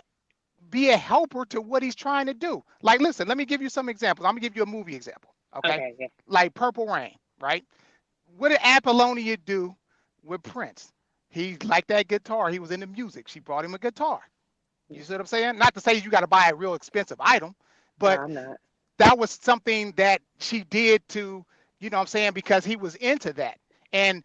be a helper to what he's trying to do. Like, listen, let me give you some examples. I'm gonna give you a movie example, okay? Okay, yeah. Like Purple Rain, right? What did Apollonia do with Prince? He liked that guitar. He was into music. She brought him a guitar. You see what I'm saying? Not to say you got to buy a real expensive item, No, but I'm not. that was something that she did to, what I'm saying, because he was into that. And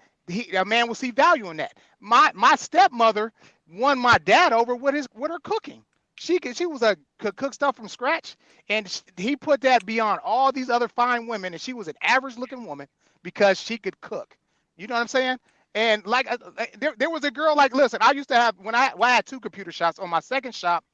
a man will see value in that. My stepmother won my dad over with her cooking. She was could cook stuff from scratch, and he put that beyond all these other fine women, and she was an average looking woman because she could cook. You know what I'm saying? And like there was a girl, like, listen, I used to have when I had two computer shops. On my second shop,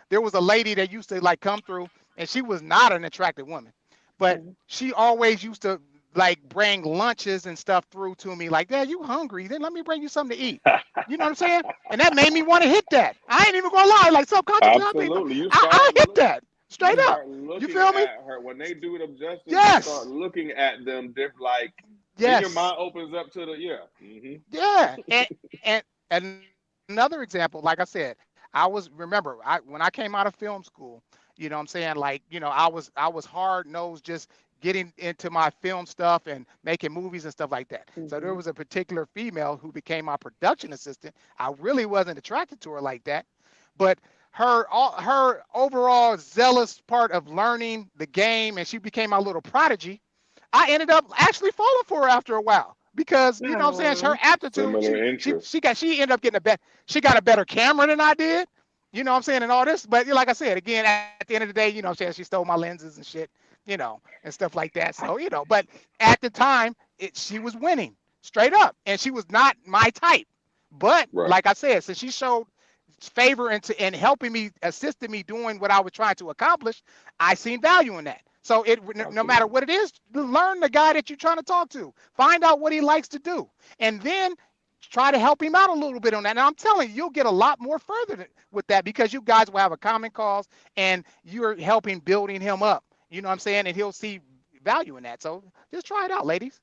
there was a lady that used to like come through, and she was not an attractive woman, but Mhm. she always used to like bring lunches and stuff through to me, like, Dad, you hungry? Then let me bring you something to eat. You know what I'm saying? And that made me want to hit that. I ain't even gonna lie, like subconsciously, Absolutely. I hit that You straight up. start You looking feel me? at her when they do them justice. You start Yes, looking at them different. Like then your yes, mind opens up to the yeah. yeah. And another example, like I said, when I came out of film school, you know what I'm saying, like, I was hard nosed, just getting into my film stuff and making movies and stuff like that. So there Mhm. was a particular female who became my production assistant. I really wasn't attracted to her like that, but her overall zealous part of learning the game, and she became my little prodigy. I ended up actually falling for her after a while because, what I'm saying, her Aw. aptitude. Similar She she interests. she got she ended up getting she got a better camera than I did. You know what I'm saying, and all this. But like I said, again, at the end of the day, I'm saying, she stole my lenses and shit, and stuff like that. So, but at the time, she was winning straight up, and she was not my type. But Right. like I said, since she showed favor and helping me, assisting me doing what I was trying to accomplish, I seen value in that. So no matter Absolutely. what it is, learn the guy that you're trying to talk to. Find out what he likes to do, and then try to help him out a little bit on that. And I'm telling you, you'll get a lot more further with that because you guys will have a common cause, and you're helping building him up. You know what I'm saying? And he'll see value in that. So just try it out, ladies.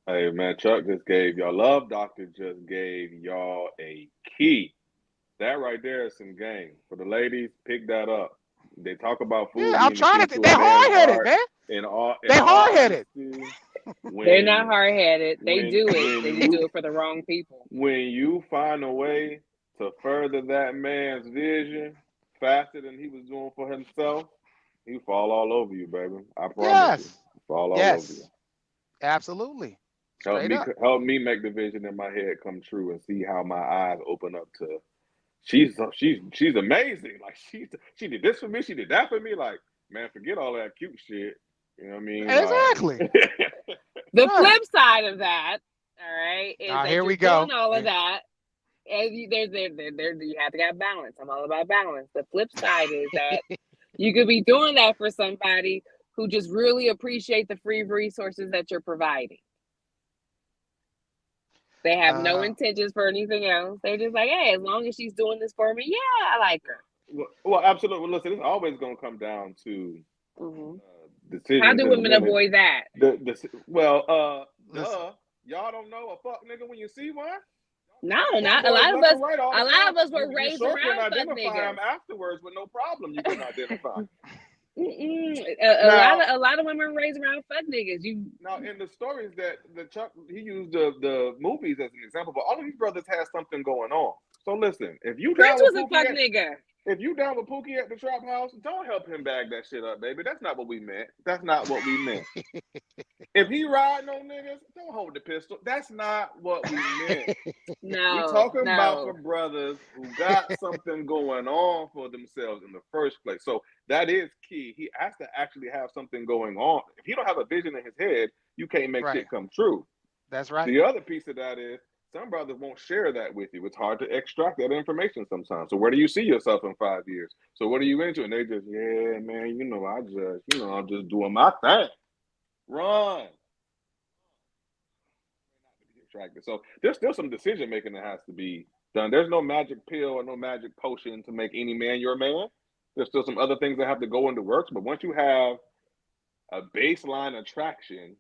Hey man, Chuck just gave y'all love. Doctor just gave y'all a key. That right there is some game for the ladies. Pick that up. They talk about Yeah, food I'm being the trying key to. to They a man's hard headed, heart. man. In They all hard headed. honesty, They're not when hard headed. They when do it. when They just you do it for the wrong people. when you find a way to further that man's vision faster than he was doing for himself, he fall all over you, baby. I promise you, Yes, fall all over you. yes, absolutely, straight up. Help me make the vision in my head come true and see how my eyes open up to. She's amazing. Like she did this for me. She did that for me. Like man, forget all that cute shit. You know what I mean? Exactly. Like The Right. flip side of that, all right, is Now that here you're we doing go. all of that. And you have to have balance. I'm all about balance. The flip side is that you could be doing that for somebody who just really appreciate the free resources that you're providing. They have no Uh, intentions for anything else. They're just like, hey, as long as she's doing this for me, yeah, I like her. Well, absolutely. Well, listen, it's always going to come down to Hmm. How decisions do in a women minute. avoid that? Listen, Y'all don't know a fuck nigga when you see one. No, Fuck not a boys lot of left us. and right all A the lot time. of us were You raised sure can around fuck identify niggas. them afterwards with no problem. You can identify. A Now, lot of women raised around fuck niggas. now in the stories that the Chuck he used the movies as an example, but all of these brothers had something going on. So listen, Prince was a fuck nigga. if you down with Pookie at the trap house, don't help him bag that shit up, baby. That's not what we meant. That's not what we meant. If he riding on niggas, don't hold the pistol. That's not what we meant. We No, talking about for no. brothers who got something going on for themselves in the first place. So that is key. He has to actually have something going on. If he don't have a vision in his head, you can't make right. shit come true. That's right. The other piece of that is some brothers won't share that with you. It's hard to extract that information sometimes. So where do you see yourself in 5 years? So what are you into? And they just, yeah, man, I'm just doing my thing. Run. Attracted. So there's still some decision making that has to be done. There's no magic pill or no magic potion to make any man your man. There's still some other things that have to go into works. But once you have a baseline attraction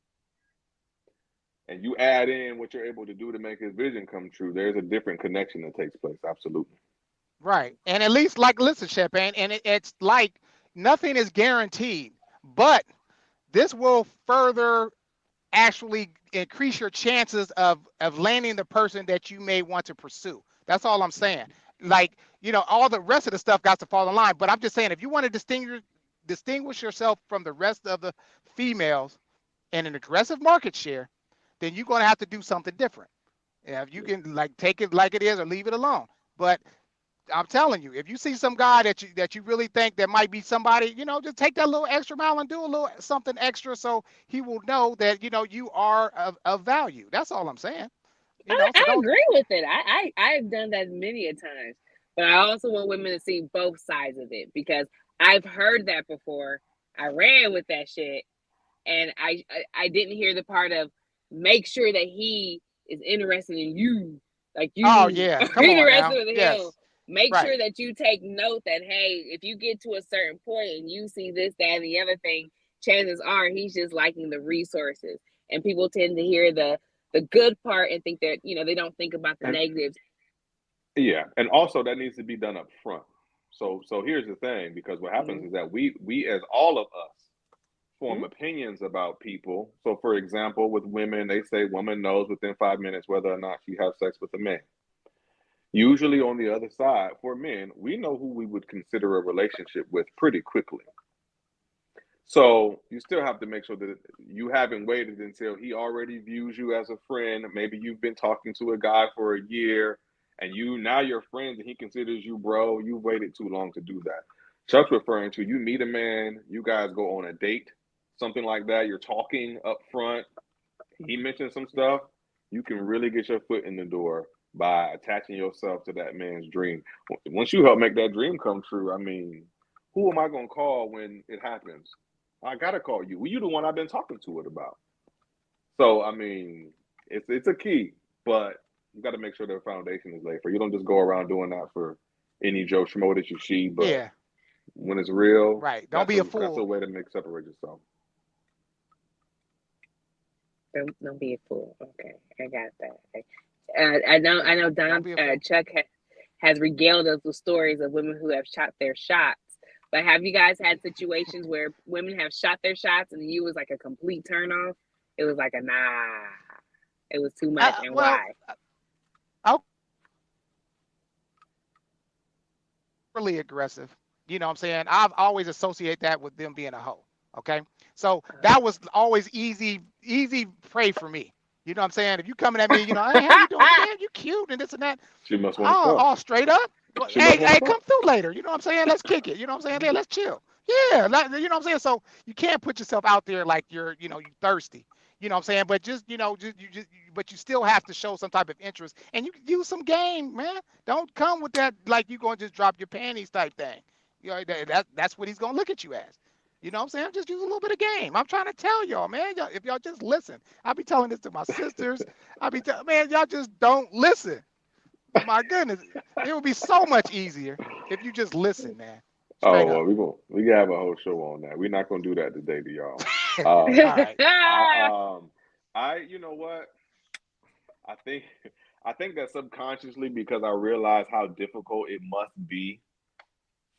and you add in what you're able to do to make his vision come true, there's a different connection that takes place. Absolutely. Right. And at least, like, listen, Champagne, and it's like nothing is guaranteed, but this will further actually increase your chances of landing the person that you may want to pursue. That's all I'm saying. Like, all the rest of the stuff got to fall in line. But I'm just saying, if you want to distinguish yourself from the rest of the females in an aggressive market share, then you're going to have to do something different. Yeah, if you can, like, take it like it is or leave it alone. But I'm telling you, if you see some guy that you really think that might be somebody, just take that little extra mile and do a little something extra so he will know that you are of value. That's all I'm saying. So I don't. agree with it. I've done that many a times, but I also want women to see both sides of it because I've heard that before. I ran with that shit, and I didn't hear the part of make sure that he is interested in you, like Oh you yeah, are come on now. interested in him. Yes, Make right. sure that you take note that hey, if you get to a certain point and you see this, that, and the other thing, chances are he's just liking the resources. And people tend to hear the good part and think that they don't think about the And negatives. yeah, and also that needs to be done up front. So here's the thing, because what happens Mm-hmm. is that we as all of us Mm-hmm. form opinions about people. So for example, with women, they say woman knows within 5 minutes whether or not she has sex with a man. Usually on the other side, for men, we know who we would consider a relationship with pretty quickly. So you still have to make sure that you haven't waited until he already views you as a friend. Maybe you've been talking to a guy for a year and you're friends and he considers you bro. You waited too long to do that. Chuck's referring to you meet a man, you guys go on a date, something like that. You're talking up front. He mentioned some stuff. You can really get your foot in the door by attaching yourself to that man's dream. Once you help make that dream come true, I mean, who am I going to call when it happens? I gotta call you. Well, you the one I've been talking to it about. So I mean, it's a key, but you got to make sure the foundation is laid for. You don't just go around doing that for any Joe Schmo that you see. But Yeah, when it's real, right. Don't be a that's a fool. way to make separate yourself. Don't be a fool. Okay, I got that. I know. Don't Don be a fool. Chuck has regaled us with stories of women who have shot their shots. But have you guys had situations where women have shot their shots and you was like a complete turn off? It was like a nah. It was too much, and Well, why? I'm really aggressive. You know what I'm saying? I've always associate that with them being a hoe. Okay. So that was always easy prey for me. You know what I'm saying? If you coming at me, hey, how you doing? Man, you cute and this and that. She must want to Oh, fuck. all straight up. She Hey, must want to hey, fuck. come through later. You know what I'm saying? Let's kick it. You know what I'm saying? Yeah, let's chill. Yeah, you know what I'm saying? So you can't put yourself out there like you thirsty. You know what I'm saying? But but you still have to show some type of interest and you use some game, man. Don't come with that like you going to just drop your panties type thing. That's what he's going to look at you as. You know what I'm saying? Just use a little bit of game. I'm trying to tell y'all, man. If y'all just listen, I'll be telling this to my sisters. Man, y'all just don't listen. My goodness, it would be so much easier if you just listen, man. Oh Straight well, up. we can have a whole show on that. We're not gonna do that today to y'all. All right. I you know what? I think I think that subconsciously because I realize how difficult it must be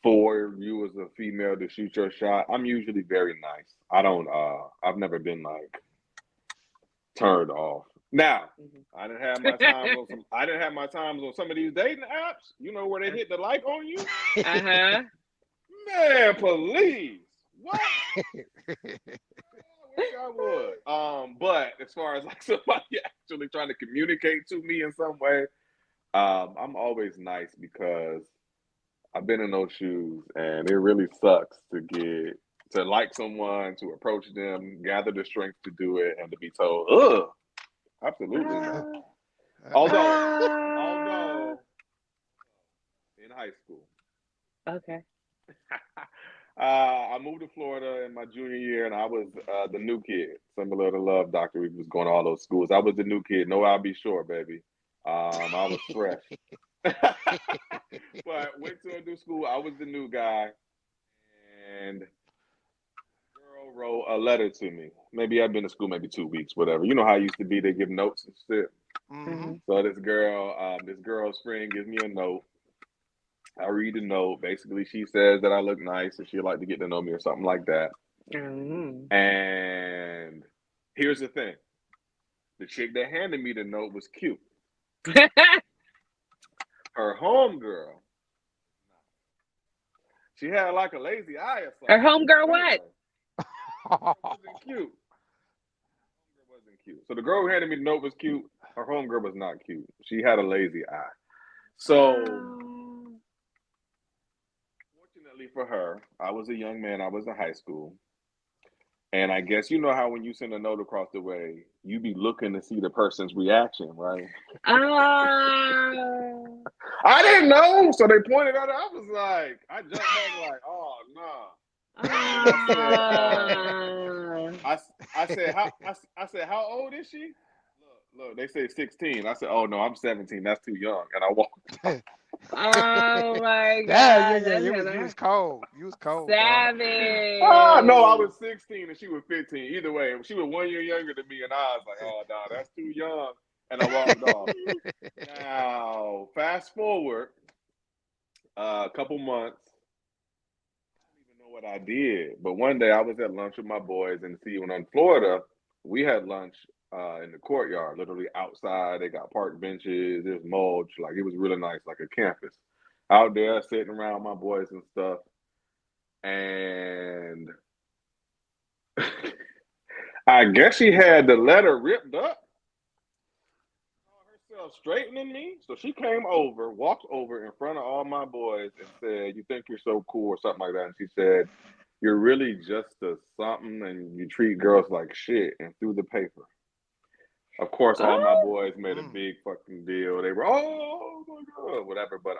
for you as a female to shoot your shot. I'm usually very nice. I don't. I've never been like turned off. Now, I didn't have my times on some. I didn't have my times on some of these dating apps. You know where they hit the like on you. Uh-huh. Man, please. What? I wish I would. But as far as like somebody actually trying to communicate to me in some way, I'm always nice because I've been in those shoes, and it really sucks to like someone, to approach them, gather the strength to do it, and to be told, ugh, absolutely not. Although in high school, Okay. I moved to Florida in my junior year, and I was the new kid, similar to Love Doctor. We was going to all those schools. I was the new kid. No, I'll be sure, baby. I was fresh. But went to a new school. I was the new guy, and girl wrote a letter to me. Maybe I've been to school maybe 2 weeks, whatever. You know how it used to be. They give notes and shit. Mm-hmm. So this girl's friend gives me a note. I read the note. Basically, she says that I look nice and she'd like to get to know me or something like that. Mm-hmm. And here's the thing: the chick that handed me the note was cute. Her homegirl, she had like a lazy eye or something. Her homegirl what? Wasn't cute. Homegirl wasn't cute. So the girl who handed me the note was cute. Her homegirl was not cute. She had a lazy eye. So fortunately for her, I was a young man. I was in high school. And I guess you know how when you send a note across the way, you be looking to see the person's reaction, right? Oh. I didn't know, so they pointed out. I was like, I jumped back like, oh no. I said, how old is she? Look, they say 16. I said, oh no, I'm 17. That's too young. And I walked. Oh my Yeah, God. you was cold. You was cold. Savage. No, I was 16 and she was 15. Either way, she was 1 year younger than me, and I was like, oh no, that's too young. And I walked off. Now, fast forward a couple months. I don't even know what I did, but one day I was at lunch with my boys, and see, when in Florida, we had lunch in the courtyard, literally outside. They got park benches, there's mulch, like it was really nice, like a campus. Out there sitting around my boys and stuff, and I guess she had the letter ripped up. Herself straightening me, so she came over, walked over in front of all my boys, and said, "You think you're so cool," or something like that. And she said, "You're really just a something, and you treat girls like shit," and threw the paper. Of course, all my boys made a big fucking deal. They were, oh my God, whatever. But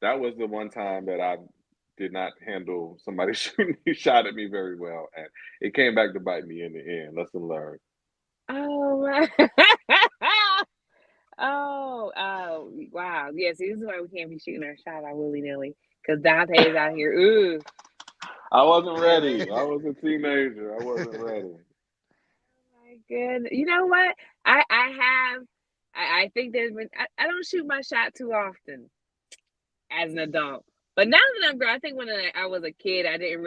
that was the one time that I did not handle somebody shot at me very well, and it came back to bite me in the end. Lesson learned. Oh my. Oh, wow. Yes, this is why we can't be shooting our shot out willy nilly. Because Dante's out here. Ooh. I wasn't ready. I was a teenager. I wasn't ready. My goodness. You know what? I think there's been, I don't shoot my shot too often as an adult. But now that I'm grown, I think when I was a kid, I didn't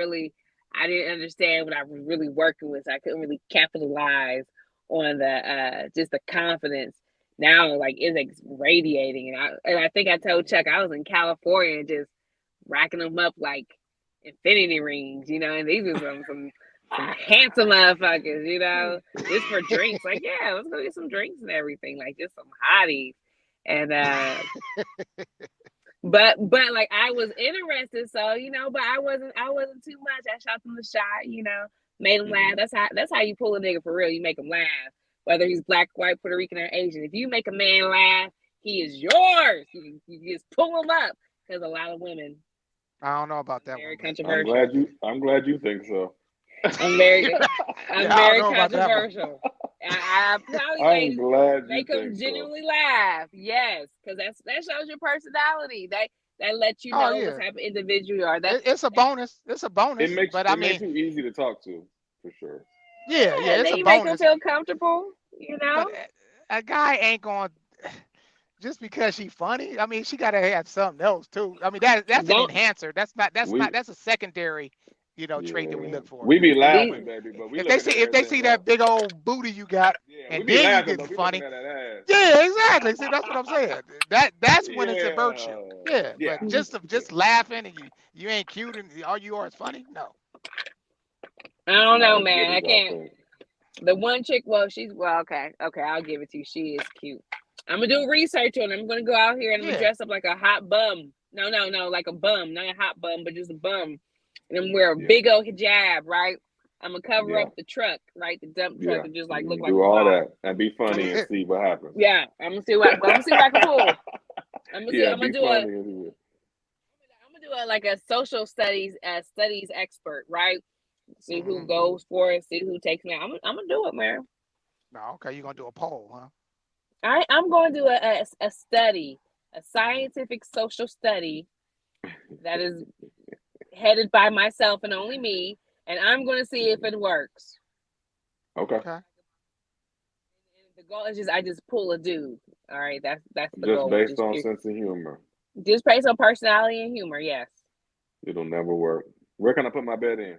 understand what I was really working with. So I couldn't really capitalize on the just the confidence. Now, like, it's like radiating. And I think I told Chuck I was in California just racking them up like infinity rings, and these are some handsome motherfuckers, just for drinks. Like, yeah, let's go get some drinks and everything, like just some hotties. And but like I was interested, so but I wasn't too much. I shot them the shot, made them laugh. That's how you pull a nigga for real. You make him laugh, whether he's black, white, Puerto Rican, or Asian. If you make a man laugh, he is yours. You just pull him up, because a lot of women. I don't know about that. Very one. controversial. I'm glad you think so. I'm very controversial. I probably I'm glad you make them think so. genuinely laugh. Yes, because that shows your personality. That lets you Oh know what yeah, type of individual you are. it's a bonus. It's a bonus. But I It makes mean, you easy to talk to, for sure. yeah, yeah, yeah, it's then a you make them bonus. feel comfortable. You But know. a guy ain't going just because she funny. I mean, she gotta have something else too. I mean, that's an Don't enhancer. We That's a secondary, trait that we yeah, look for. we be these laughing, baby, but we looking at If they everything see else. that big old booty you got, Yeah, we and be then you laughing though. getting We looking funny, at that ass. yeah, exactly. See, that's what I'm saying. That's when it's a virtue. Yeah, Yeah, yeah, but just laughing and you ain't cute and all you are is funny. No. I it's don't not know, as good man. I as y'all can't. think. The one chick, well, okay. Okay, I'll give it to you. She is cute. I'm gonna do research on it. I'm gonna go out here and I'm gonna Yeah. dress up like a hot bum. No, like a bum, not a hot bum, but just a bum. And I'm wear a Yeah, big old hijab, right? I'm gonna cover yeah, up the truck, right? The dump truck, yeah. and just like look You like do a all bar. that and be I'm funny gonna, and see what happens. yeah, I'm gonna see what I can pull. Yeah, I'm gonna be do a funny and see. I'm gonna do a like a social studies expert, right? See who Hmm. goes for it, see who takes me. I'm gonna do it, man. No, okay, you're gonna do a poll, huh? I'm going to do a study, a scientific social study that is headed by myself and only me, and I'm going to see if it works. Okay, Okay. And the goal is just I just pull a dude. All right, that's the just goal. based on sense of humor, Just based on personality and humor. Yes. it'll never work. Where can I put my bed in?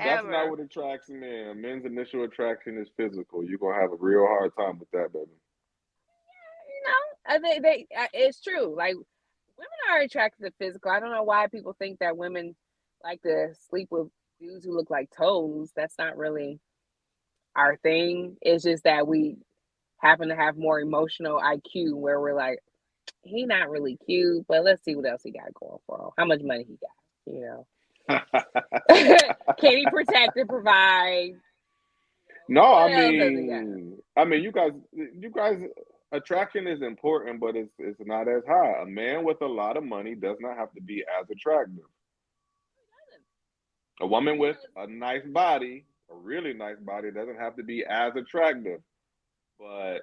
That's not Whatever. what attracts men. Men's initial attraction is physical. You're gonna have a real hard time with that, baby. It's true. Like women are attracted to physical. I don't know why people think that women like to sleep with dudes who look like toes. That's not really our thing. It's just that we happen to have more emotional IQ where we're like, he not really cute, but let's see what else he got going for him. How much money he got, you know. Can he protect and provide? No, What else does he got? you guys, attraction is important, but it's not as high. A man with a lot of money does not have to be as attractive. A woman with a nice body, a really nice body, doesn't have to be as attractive. But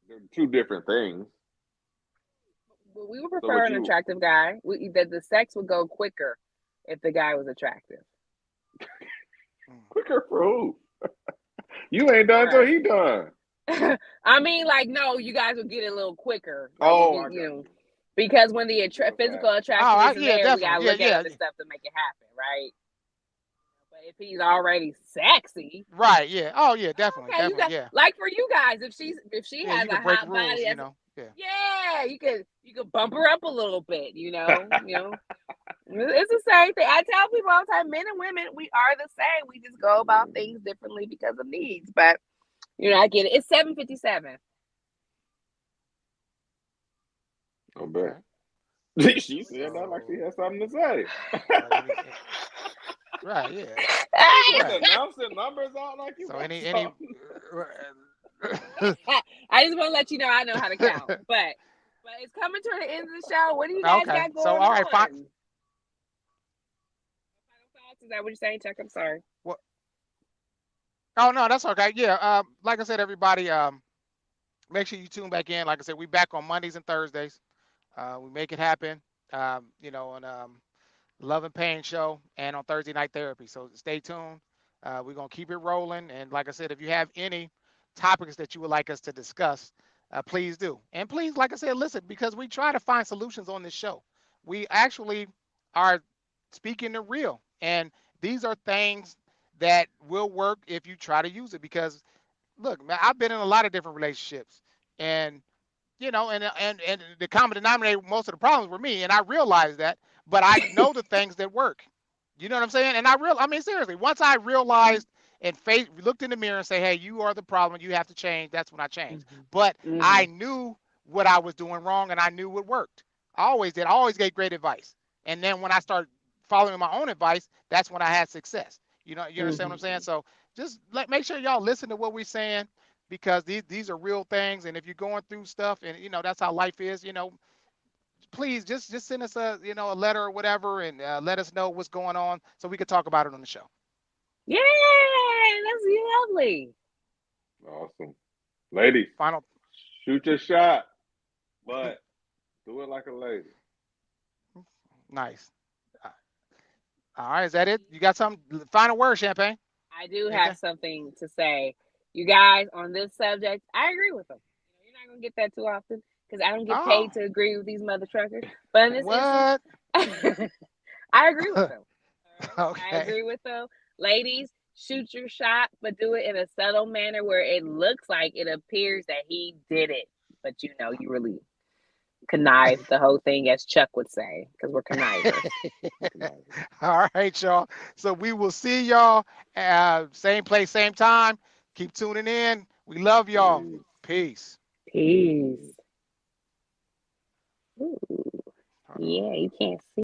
they're two different things. We would So prefer what an you attractive guy. That the sex would go quicker if the guy was attractive. quicker for who? You ain't done till Right. he done. I mean, like, no, you guys would get it a little quicker. Like, if Oh, you, I you got know, you. because when the Real physical fast. Oh, attraction isn't yeah, there, we gotta definitely. Yeah, look at yeah, other stuff to make it happen, right? But if he's already sexy, right. Yeah. Oh, yeah, definitely, okay, you definitely. got Yeah, like for you guys, if she yeah. has You a could break hot rules, body, you that's know. Yeah. yeah, you could bump her up a little bit, you know. It's the same thing. I tell people all the time, men and women, we are the same. We just go about things differently because of needs. But I get it. It's 7:57. I bet. Okay. She said that like she So, had something to say. right. Yeah. She just Right. announcing numbers out like you So got any something. I just want to let you know I know how to count. But it's coming to the end of the show. What do you guys okay. got So going all right, fine. on? Final thoughts? Is that what you're saying, Chuck? I'm sorry. Well, oh no, that's okay. Yeah. Like I said, everybody, make sure you tune back in. Like I said, we back on Mondays and Thursdays. We make it happen. On Love and Pain show and on Thursday night therapy. So stay tuned. We're gonna keep it rolling. And like I said, if you have any topics that you would like us to discuss, please do. And please, like I said, listen because we try to find solutions on this show. We actually are speaking the real, and these are things that will work if you try to use it. Because look, man, I've been in a lot of different relationships, and and the common denominator, most of the problems were me, and I realized that. But I know the things that work. You know what I'm saying? And I mean, seriously, once I realized and looked in the mirror and say, "Hey, you are the problem. You have to change." That's when I changed. But Mm-hmm. I knew what I was doing wrong, and I knew what worked. I always did. I always gave great advice. And then when I started following my own advice, that's when I had success. You understand what I'm saying? Mm-hmm. So just make sure y'all listen to what we're saying because these are real things. And if you're going through stuff, and that's how life is, please just send us a letter or whatever, and let us know what's going on so we could talk about it on the show. Yay! saying? That's lovely. Awesome. Ladies, Final. shoot your shot, but do it like a lady. Nice. All right, is that it? You got some final word, Champagne? I do Anything? have something to say. You guys, on this subject, I agree with them. You're not going to get that too often because I don't get paid to agree with these mother truckers. But in this What? instance, I agree with them. All right? I Okay. agree with them. Ladies, shoot your shot, but do it in a subtle manner where it looks like it appears that he did it. But you know, you really connive the whole thing, as Chuck would say, because we're connivers. All right, y'all. So we will see y'all same place, same time. Keep tuning in. We love y'all. Peace. Peace. Ooh. Yeah, you can't see.